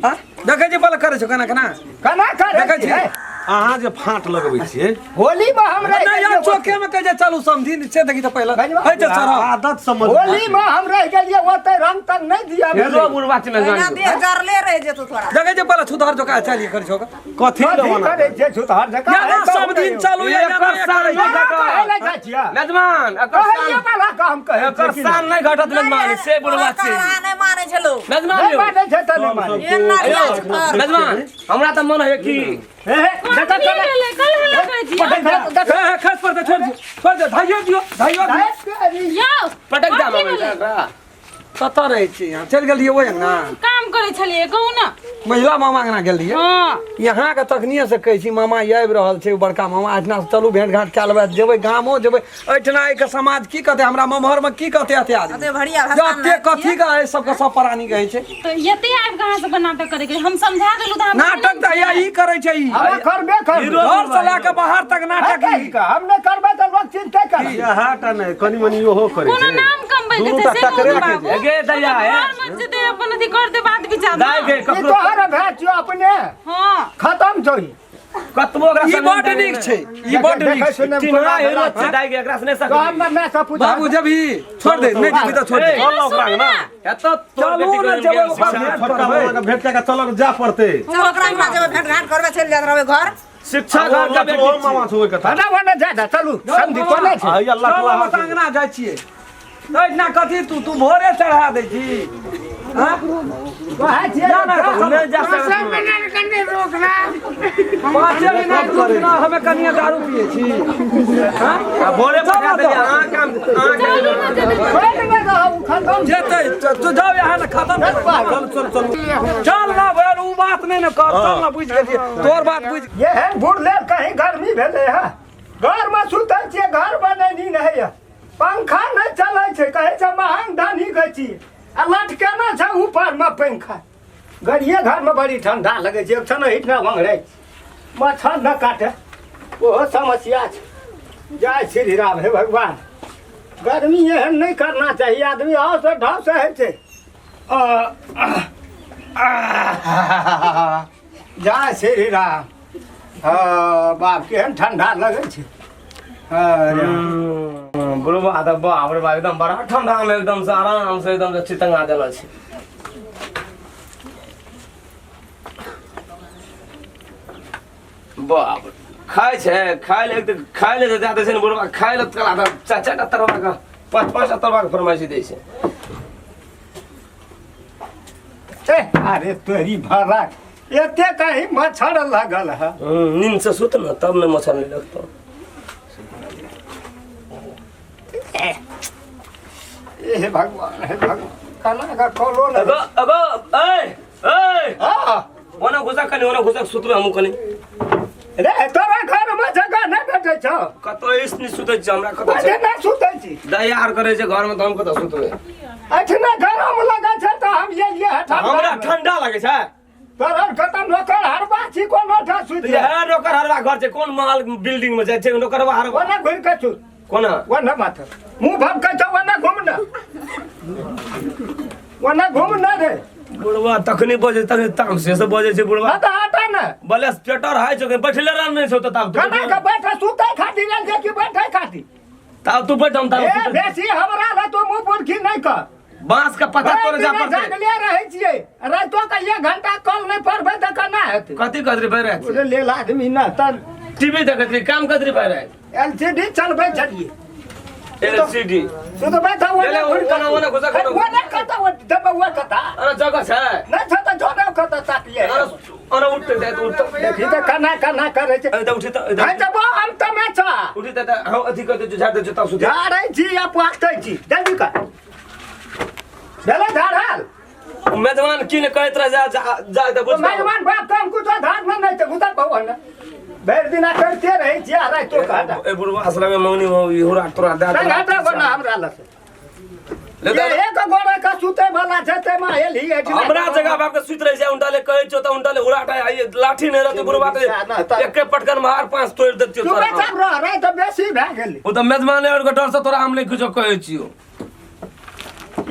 हां देखै छी पल करे छौ कना कना देखै करे छी छी अहाँ जे फाँट लगबै छियै होली में हमरा नहीं यार चौके में कह जे चलू समझी से देखी त पहले है त सर आदत समझ होली में हम रह गेलिए ओते रंग तक नहीं दिया हेलो बुढ़वा चले ना जान देह जरले रह जेतौ तोरा देखै छी पहले सुधार जो का चलिए कर छौ कथी कथी लवाना करे छै सुधार जका या ना सब दिन चलू या ना कहले जा छिया मेजबान कहले वाला काम कहे एकर साल नहीं घटत मेजबान से बुढ़वा छै नहीं माने छै लोग मेजबान नहीं यौ माने छै त नहीं माने ये ना लाज कर मेजबान हमरा त मन है कि हे देखा कल हल्ला करे छी ए खस पर त छोड़ दे धाइयो दियो यौ पटक जा कथी भेलै? मामा कतऽ रहै छी यहाँ चलि गेलियै ओहि अंगना काम करे छलिए कहू ना महिला मामा अंगना गेल रहियै हां यहाँ के तखनिए से कहै छी मामा ये आबि रहल छै बड़का मामा आठना से चलू भेंट घाट कए लेबै जेबै गामो जेबै एहिठिना के समाज की कहते हमरा ममहर में की कहते अते आदमी अते भड़िया भाषा जते कथी का है सबके सब प्राणी कहै छै तो यते आब कहां से नाटक करे के हम समझा देलु त हम नाटक त या ई करै छै ई हम करबे कर घर से ला के बाहर तक नाटक ई हम नहीं करबे त लोग चिंता कर हाटा नहीं कनी मनी ओहो करे कोनो छै नाम कम बैठे दुनूटा से टकरा बोलू के बाबू गे दैया है मत दे अपन अथी करते बात विचार दाई के ई ककरो तोहर भए छियो अपने हां खत्म छौ कतबो ओकरा ई बड नीक छै ई बड नीक छै टिना हेरो छै दाई के एकरा से नहीं तो सकती हम मैं सब पूछा बाबू जब ही छोड़ दे नहीं जीबी त छोड़ दे चल ओकरा ना एतो तोर चलू बेटी ना के जेबै गेल ओकर शिक्षा भेंट छोटका करबै मामा के भेंट के चल जा पड़ते चल ओकरा अंगना जेबै भेंट घाट करबै चलि जात रहबै घर शिक्षा घर का बेटी मामा छो कथा हटा वने जा चलू समझी कोने छै आई अल्लाह चलो ताला हम अंगना जाइ छियै एहिठिना कथी तू भोरे चढ़ा दै छी हाँ? कहे छियै जा ना, नहीं जा सकत 5 मिनट रुकना हमें कनिया दारू पिए छी हाँ? बोले पठा दे चलो तो। हां काम कोई नहीं रहू खत्म जेतै तू जाओ यहाँ ना खत्म कर। चल चल चल चल ना भैया उ बात नहीं ना कर चल ना बुझ गेलिए तोर बात बुझ ये है बुढ़ले कहीं गर्मी भेले है घर में सुतै छियै घर बनेनी नहीं है पंखा नहीं चलै छै कहै छै महंग धानी गची आ लटकेना छै ऊपर में पंखा गरिए घर में बड़ी ठंडा लगे छै एकठन हिटना वंगड़े मच्छर न काटे ओहो समस्या छै जय श्री राम हे भगवान गर्मी एहन नहीं करना चाहिए आदमी आओ से ढाव से है छै जय श्री राम बाप केहन ठंडा लगे छै बुढ़वा त बाप रे बाप एकदम बड़ा ठंडा में एकदम से आराम से एकदम से चितंगा देला छै बाप खाय छै खाय ले त खाय ले जाते छै बुढ़वा खाय ले कला त चाचा तरवा का 5-5 तरवा के फरमाइशी दै छै अरे तोरी भरा एते कहीं मच्छर लगल है नींद से सुत न तब में मच्छर नहीं लगता हे भगवान खाना का खोलो न अगो अगो ए हाँ ओना घुसा कनी ओना घुसा सुतबे हमहु कनी रे तोरा घर में जगह नहीं बैठे छ कतो इसनी सुतै छ हमरा कतो अरे ना सुतै छी दयार करे छै घर में त हम कतो सुतबे अठना गरम लगा छै त हम ये हटा हमरा ठंडा लागे छै तोरा कतम नौकर हरबा छी कोनो ठा सुत ये नौकर हरवा घर छै कोन महल बिल्डिंग में जाइ छै नौकरवा हरवा वना घुर के सुत कोना वना माथा मुंह भब के छ वना घूम ना वना घूम ना रे बुढ़वा तखनी बजे तखनी तामसे से बजे छै बुढ़वा हटा हटा ना बोले पेटर हाय छै बैठले रह नहीं छौ त ताब खाना का बैठा सुते खाती रह जे कि बैठे खाती ताब तू बैठ हम ए ताब बेसी हमरा ला तो मुंह पुरखी नहीं कर बांस का पत्ता तोड़ जा पड़ते जागले रहे छियै रातो का 1 घंटा कल नहीं पढ़बे त केना हेतै कथी कदरी भर रहे ओरे लेल आदमी ना त टीवी देखत रही काम कदरी भर रहे एलसीडी चलबे छलिए एलसीडी तू तो बैठा हुआ ले ओना घुसा कर वो नहीं कहता वो दबा कहता अरे जगह छै नहीं था तो जोने कहता ताकिए अरे उठ दे तू उठ देखी तो खाना करे छै ए उठ त है त वो हम त में छ उठ त हम अथी कर दे झाड़ दे जता सुते जा रही छी या पाकते छी जल्दी कर चलो झाड़ल मेजबान की ने कहत रह जा जा त बुझ मेहमान बाप काम कुछ धार में नहीं त गुदा भवन भर दिन करते रही छी आ रही तो कहता ए बुढ़वा असला में मौनी होरा तोरा दा घाटा बना हमरा लस ये एक गोरा का सुते वाला छते में हेली है हमरा जगह बाप के सुत रह जाय उंडाले कहै छौ त उंडाले हुराटा आई लाठी नहीं रहते बुढ़वा त एक पटकन मार 5 तोड़ देतियो तू बैठा रह त बेसी भ गेल ओ त मेजबान और के डर से तोरा हम नहीं कुछ कहै छियो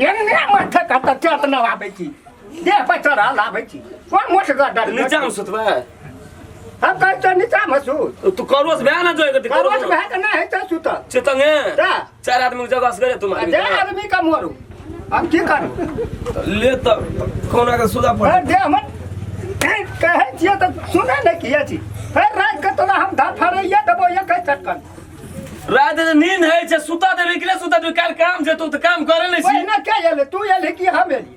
एने मत कत चट न आबै छी दे पर चढ़ा लाबै छी कोन मोट का डर नीचा में सुतबे हम कहै त नीचा में सुत तू करोस भए ना जोय के करोस में त नहीं है त सुत चितंगे जा 4 आदमी के जगह से करे तुम्हारी दे आदमी का मोरू हम की करू ले त कोना के सुदा पड़ दे हम कहै छियै त सुनै नहीं किया छी फिर रात के तोरा हम धार फरैया देबो एक चक्कर रात में नींद है छे सुता देबे के सुता दे काल काम जे तू त काम करे नहीं छी ओहिना के एले तू एले कि हम एली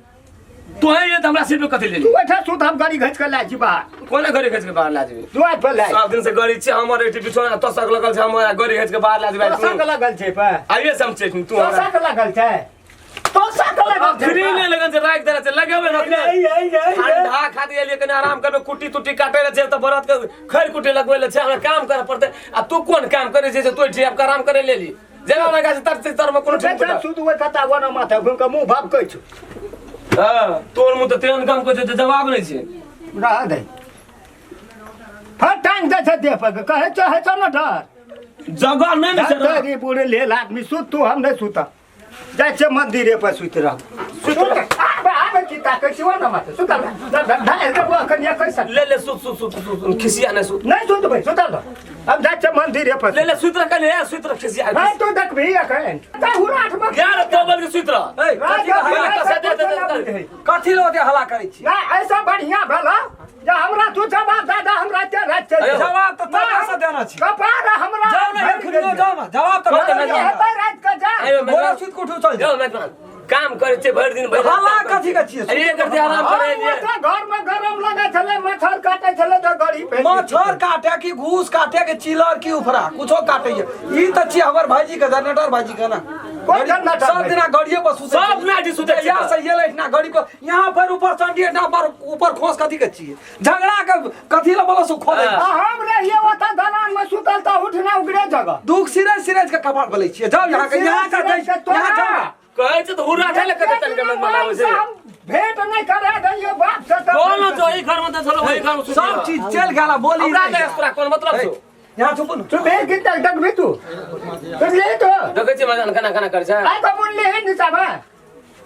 तू है ये त हमरा सीट पे कथि ले तू बैठा सुत हम गाड़ी घच के लाई छी बाहर कोना घरे खच के बाहर ला जेबे दुआर पर लाई सब दिन से गाड़ी छे हमर एटी बिछोना तसक लगल छे हमरा गाड़ी खच के बाहर ला जेबे तो सक लगल छै पे आइए समझे तू तो हमरा सक लगल छै तो सक लगल छै फ्री नहीं लगन से राख देला छे लगेबे न ठंडा खाती एलिए कने आराम करबे कुट्टी तुट्टी काटे ले छे त बरत के खैर कुट्टी लगबे ले छे हमरा काम करे पड़ते आ तू कोन काम करे छे तू ठीक आराम करे लेली जेना लगा से तर में कोनो ठीक बेटा सुत ओइ कता वन माथा घुम के मुंह भाप कहै छ हां तोर मुंह त तेन काम कहै छे जवाब नहीं छे रह दे फटांग दे छै देह पर कहै छ है छ न डर जगह नहीं छे तेरी बुढ़े लेल आदमी सुत तू हम नहीं सुता जाय छै मंदिरे पर सुत रह सुत आबे की ताकै छी वन माथा सुत ढाई के वो कनिया कैसा ले सुत खिसिया नहीं सुत नहीं सुत भाई सुत अब जाय छै मंदिरे पर ले सुत रह कने सुत रह खिसिया नहीं तो देख भी एखन ता हुराठ में यार तो बल के सुत रह ए कथी लो दे हला करै छी ना ऐसा बढ़िया भला जे हमरा तू जवाब दादा हमरा ते रात छै जवाब त तोरा से देना छी कपार हमरा जाओ ना खुलो जाओ ना जवाब त हेतै रात के जा बोरा सुत को उठो चल जाओ मेहमान काम करे छे भर दिन भर हला कथी के छियै अरे करते आराम करे लिए घर में गरम लगे छले मच्छर काटे छले तो गड़ी पे मच्छर काटे की घूस काटे के चिलर की उफरा कुछो काटे ई त छी हमर भाईजी के जनरेटर भाईजी के ना कोई जनरेटर सब दिना गड़िए पर सुते सब नाटी सुते या से ये लेट ना गड़ी पर यहां पर ऊपर चंडी ना पर ऊपर खोस कथी के छियै झगड़ा के कथी ला बोलो सु खोले हम रहिए ओता दलान में सुतल त उठना उगरे जगह दुख सिरज के कपाट बोलै छियै जाओ यहां के यहां जाओ कहै छे तो हुरा ठाले कते तन के मनावे छे भेंट नहीं करे दैयो बाप से बोलो जो ई घर में त चलो वही घर में सुत सब चीज चल गेला बोली हमरा ले तोरा कोन मतलब छो यहां चुप तू भेंट कित तक भी तू ले तो देखे छे मजान खाना करे छे आई तो मुल्ले है नीचा में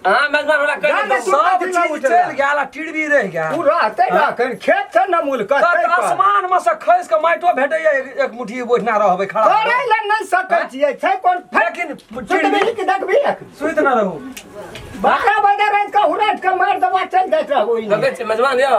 हां मेजबान हमरा कह सब चीज चल गेला टिड़बी रह गया तू रहते ना कहीं खेत छ न मूल का आसमान में से खस के माइटो भेटै एक मुट्ठी बैठना रहबै खड़ा करे ले नहीं सकै छियै छै कोन लेकिन टिड़बी के देख भी सुइत ना रहू 12 बजे रात का हुराट के मार दवा चल जात रहू देखे छे मेजबान यो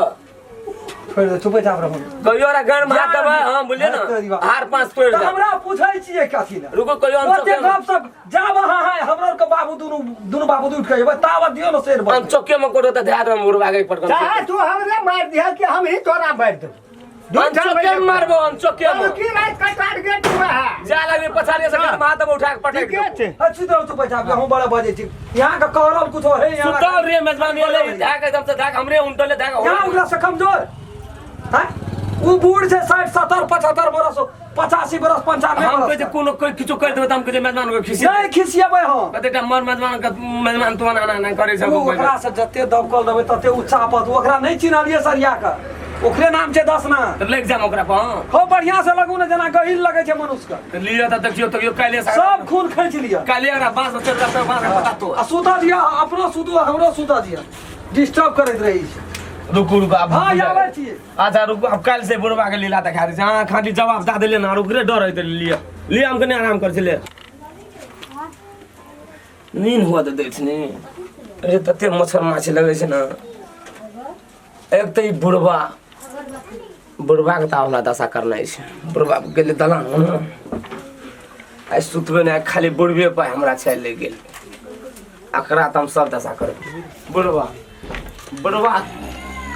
छोड़ चुपे चाप रहू कहियो रा घर मार दबा हां बोलिए ना हार 5 तोड़ दे हमरा पूछै छियै कथी ला रुको कहियो ओते गप सब जा वहां है हमरो के बाबू दुनु बाबू उठ के बताव दियो न शेर हम चौके में कोटो त ध्यान में मुरवा के पटकन चाहे तू हमरे मार दिया कि हम ही तोरा मार दे हम चौके में मारबो हम चौके में की रात का टारगेट हुआ है जा लगे पछाड़ी से घर मार दबो उठा के पटक ठीक है अच्छी तरह चुपे चाप हम बड़ा बाजे छी यहां का कहरल कुछ है यहां सुतल रे मेजबान ये ले धाक एकदम से धाक हमरे उंटले धाक यहां उगला से कमजोर हैं वो बूढ़ से 60 70 75 बरस 85 बरस 95 हम बरस कहे कोनो कोई किछो कर देबे त हम कहे मेजबान को खिसी नहीं खिसियाबै हम कतेटा मर मेजबान तो ना करे सब ओकरा से जते दबकल देबै तते ऊंचा पद ओकरा नहीं चिन्हलिए सरिया का ओकरे नाम छै 10 ना लग जाम ओकरा पर हो बढ़िया से लगू न जना गहिल लगे छै मनुष्य का लिया त देखियो तो काले सब खून खींच लिया काले एकरा बांस चल जाता बांस पता तो आ सुता दिया अपनो सुतू हमरो सुता दिया डिस्टर्ब करैत रही छै। रुकू रुकू अब हाँ आबै छियै। अच्छा रुकू अब काल्हि से बुढ़वा के लीला देखा दै छै। हाँ खाली जवाब दे देलियै ना रुक रे डर होइत लिए हम कनी आराम कर छलै नींद हुआ तऽ दै छै ने अरे तते मच्छर माछी लगै छै ना एक तऽ ई बुढ़वा के तऽ हमरा दशा करनाइ छै। बुढ़वा गेलै दलान आइ सुतबे ने खाली बुढ़वे पर हमरा चलि ले गेल एकरा तऽ हम सब दशा करबै। बुढ़वा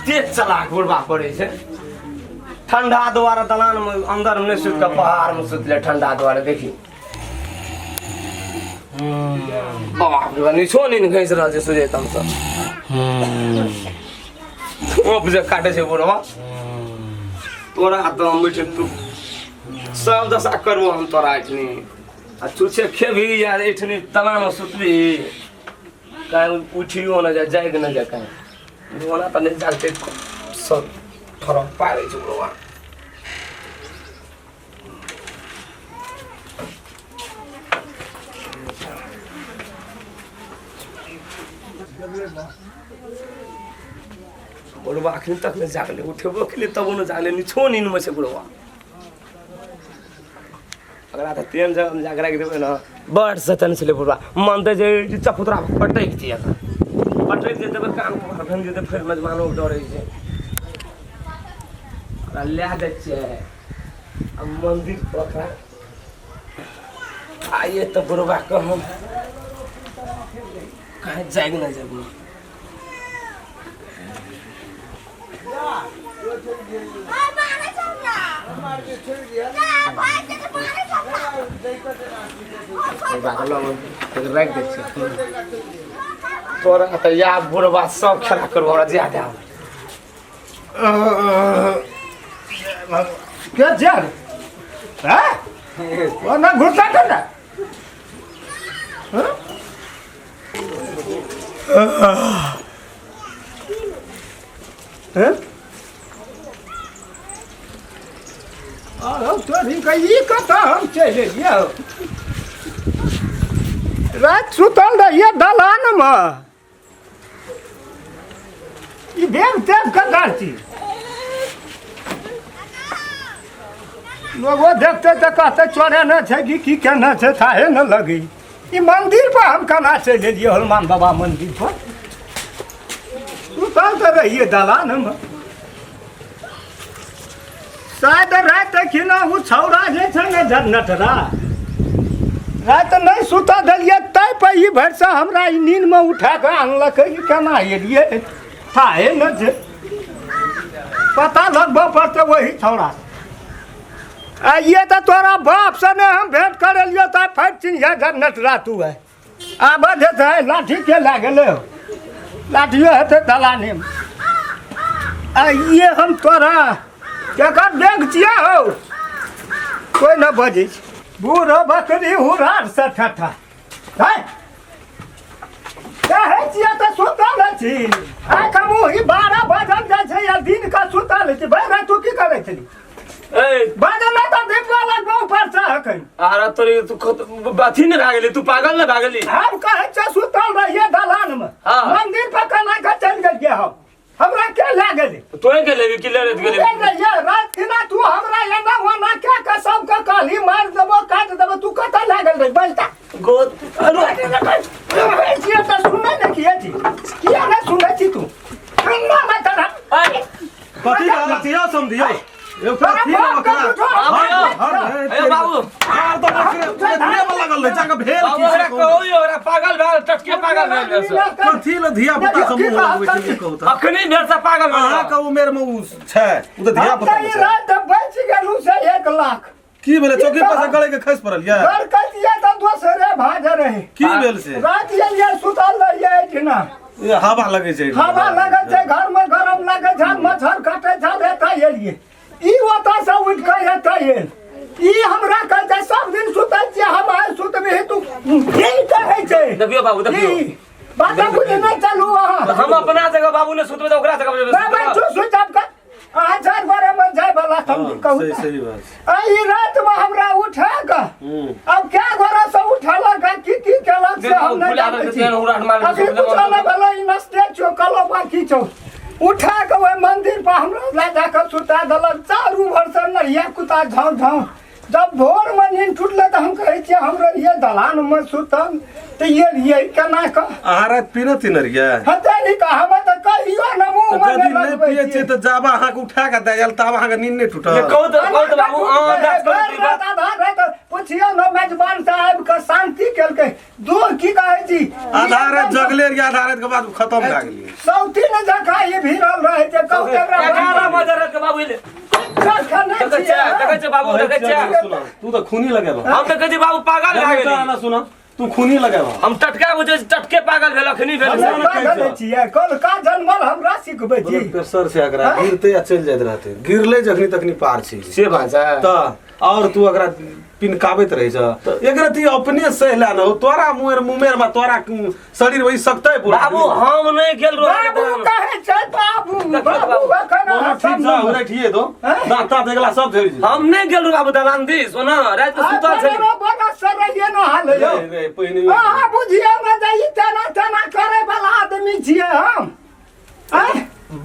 तेज चलाक बुढ़वा पड़े छै ठंडा द्वारा दलान में अंदर में सुत के पहाड़ में सुतले ठंडा द्वारा देखी बाप रे नीचो नींद घैस रहल छै सूर्य तम सब ओप जे काटे छै बुढ़वा तोरा तो हम बैठे तू सब दशा करबो हम तोरा एठनी आ छुछे खेबी यार एठनी दलान में सुतबी कहीं उठियो न जा जाग न जा कहीं होना तो नहीं जानते सब फरक पारे छै बुढ़वा बुढ़वा अखनी तक नहीं जागले उठेबो के लिए तब न जागले निछो नींद में छै बुढ़वा अगर आता तेन जगह जागरा के देबे ना बड़ सतन छले बुढ़वा मानते जे चपुतरा पटक दिया पटक दे देबे कान को भन दे फिर मेजमानो डरे छै ले दे छै अब मंदिर पकड़ा आइए तो बुढ़वा को हम कहीं जाएग ना जब तोरा तो या बुढ़वा सब खेला करू हमरा ज्यादा क्या जान हैं वो ना घुसा करना हैं तो ये कथा हम चले गया रात सुतल रहिए दलान में ये बेग तेज कर छी लोग देखते तो कहते चोरे न छै कि केना छै थाहे न लगी ई मंदिर पर हम कना चले लिए हनुमान बाबा मंदिर पर सुतल तो रहिए दलान में शायद रात खिना उ छौड़ा जे छै ने नटरा रात नहीं सुता दिलिए तै पर ई भरसा हमरा ई नींद में उठा के आनलक केना एलिए थाहे न छै पता लगबो पड़ते वही छौड़ा ये तो तोरा बाप से ने हम भेंट कर लियो तो फट चिन्ह नटरा तू है आब है लाठी के ला गेले लाठियो हेते दलाने में ये हम तोरा केकर देख छियै हो कोई न बजे बूढ़ो बकरी हुरार से ठठा है कहे छियै तो सुतल छी आइ कमु ही 12 बजल जाइ छै या दिन का सुतल छी भाई तू की करे छली ए बादल तो दीपवा लगबो पर से हकन आरा तोरी तू बाथी ने भागली तू पागल ने भागली हम कहे छ सुतल रहिए दलान में मंदिर पर कना के चल गेल हम हमरा के ला गेली तोए के लेबी कि लेत गेली ये रात किना तू हमरा एना वना क्या का सब का कहली मार देबो काट देबो तू कत ला गेल रे बलता गोद ये तो सुनै न किए छी किया न सुनै छी तू अन्ना मत कर कथी लतिया समझियो एक कथी ए बाबू हां तो धीरे में लगल रे जाके भेल बाबू रे कहू यो रे पागल भेल टटके पागल भेल से कथी ल धिया पुता सब मुंह लगबै छै कहू त अखनी भेल से पागल भेल हां कहू मेर में उ छै उ त धिया पुता ये रात बच गेलू से 1 लाख की भेले चौकी पर से गळे के खस पड़ल या घर कतिया तो दोसरे भाग रहे की भेल से रात ये सुतल रहिए ठिना ये हवा लगे छै हवा लगे छै घर में गरम लगे छै मच्छर काटे छै एता एलिए ई ओता से उठ के एता एल ई हमरा कहते सब दिन सुतै छियै हम आइ सुतबे तू की कहै छै देखियो बाबू देखियो बात बुझ नहीं चलू अहाँ हम अपना जगह बाबू ने सुतबे त ओकरा जगह बाबा तू सुत अब का अहाँ चार बारे में जाय वाला बात हम कहूँ सही सही बात आई रात में हमरा उठा ग अब क्या घोड़ा से उठला का की केलक से हम नहीं जाने छी अभी कुछ ना भला इ नस्ते छो कलो बाकी छो उठा के ओए मंदिर पर हमरा ला जाकर सुता दलक चारू भर से नरिया कुता झाव झाव जब भोर में नींद टूटले तो हम कहे छी हमरा ये दलान में सुतम तो ये केना का आहार पीना तिनर गया हतनी का हम तो कहियो न मुंह में यदि नहीं पिए छी तो जाबा अहाँ के उठा के दे तब अहाँ के नींद नहीं टूटल कहू तो बाबू पूछियो न मेजबान साहब का शांति केलकै दो की कहे छी आधार जगले या आधार के बाद खत्म भए गेलिए सौती न जखा ये भिड़ल रहे छै कहू एकरा 11 बजे रात के बाबू ले देखे छै बाबू देखे छै तू तो खूनी लगेबा हम तो कहै बाबू पागल भए गेली ना सुना तू खूनी लगेबा हम टटका बुझे टटके पागल भेल अखनी भेल छियै कल का जन्मल हमरा सिखबै छी प्रेशर से अगरा गिरते या चल जात रहते गिरले जखनी तखनी पार छी से भाषा त और तू अगरा पिनकाबैत रही छ एकरा ती अपने सहला न हो तोरा मुमेर में तोरा शरीर वही सकतै पूरा बाबू हम नहीं गेल रो बाबू कहे छै बाबू बाबू एखन ठीक जा हो रही तो दांत दांत एकला सब धरि हम नहीं गेल रो बाबू दलान दी सोना रात में सुतल छली बड़ा सरैये न हाल यो रे पहिने हां बुझियो न जाई तना करे वाला आदमी छियै हम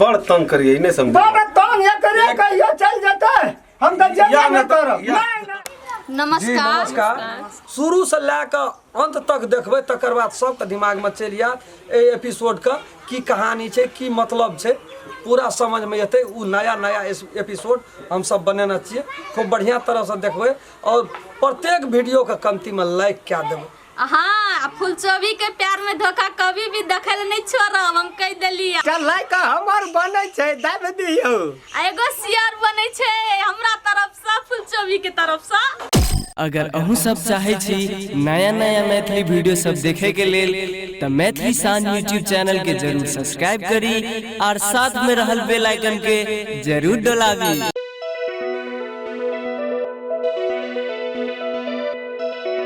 बड़ तंग करिए नहीं समझ बड़ा तंग ये करे कहियो चल जेतै हम त जेबे न करब जी नमस्कार नमस्कार शुरू से लेकर अंत तक देखबै तकर बाद सबके दिमाग में चलि आयत ए एपिसोड का की कहानी छै की मतलब छै पूरा समझ में एतै उ नया नया एपिसोड हम सब बनेना छियै खूब बढ़िया तरह से देखबै और प्रत्येक वीडियो के कमती में लाइक क्या देबै हाँ फुलचोबी के प्यार में धोखा कभी भी देखल नहीं छोड़ब हम कह देलिए चल लाइक हमर बनै छै दाब दियौ एगो शेयर बनै छै हमरा तरफ से फुलचोबी के तरफ से अगर अहू सब चाहे छी नया नया मैथिली वीडियो सब देखे के लेल तो मैथिली साँझ यूट्यूब चैनल के जरूर सब्सक्राइब करी और साथ में रहल बेल आइकन के जरूर दबावी।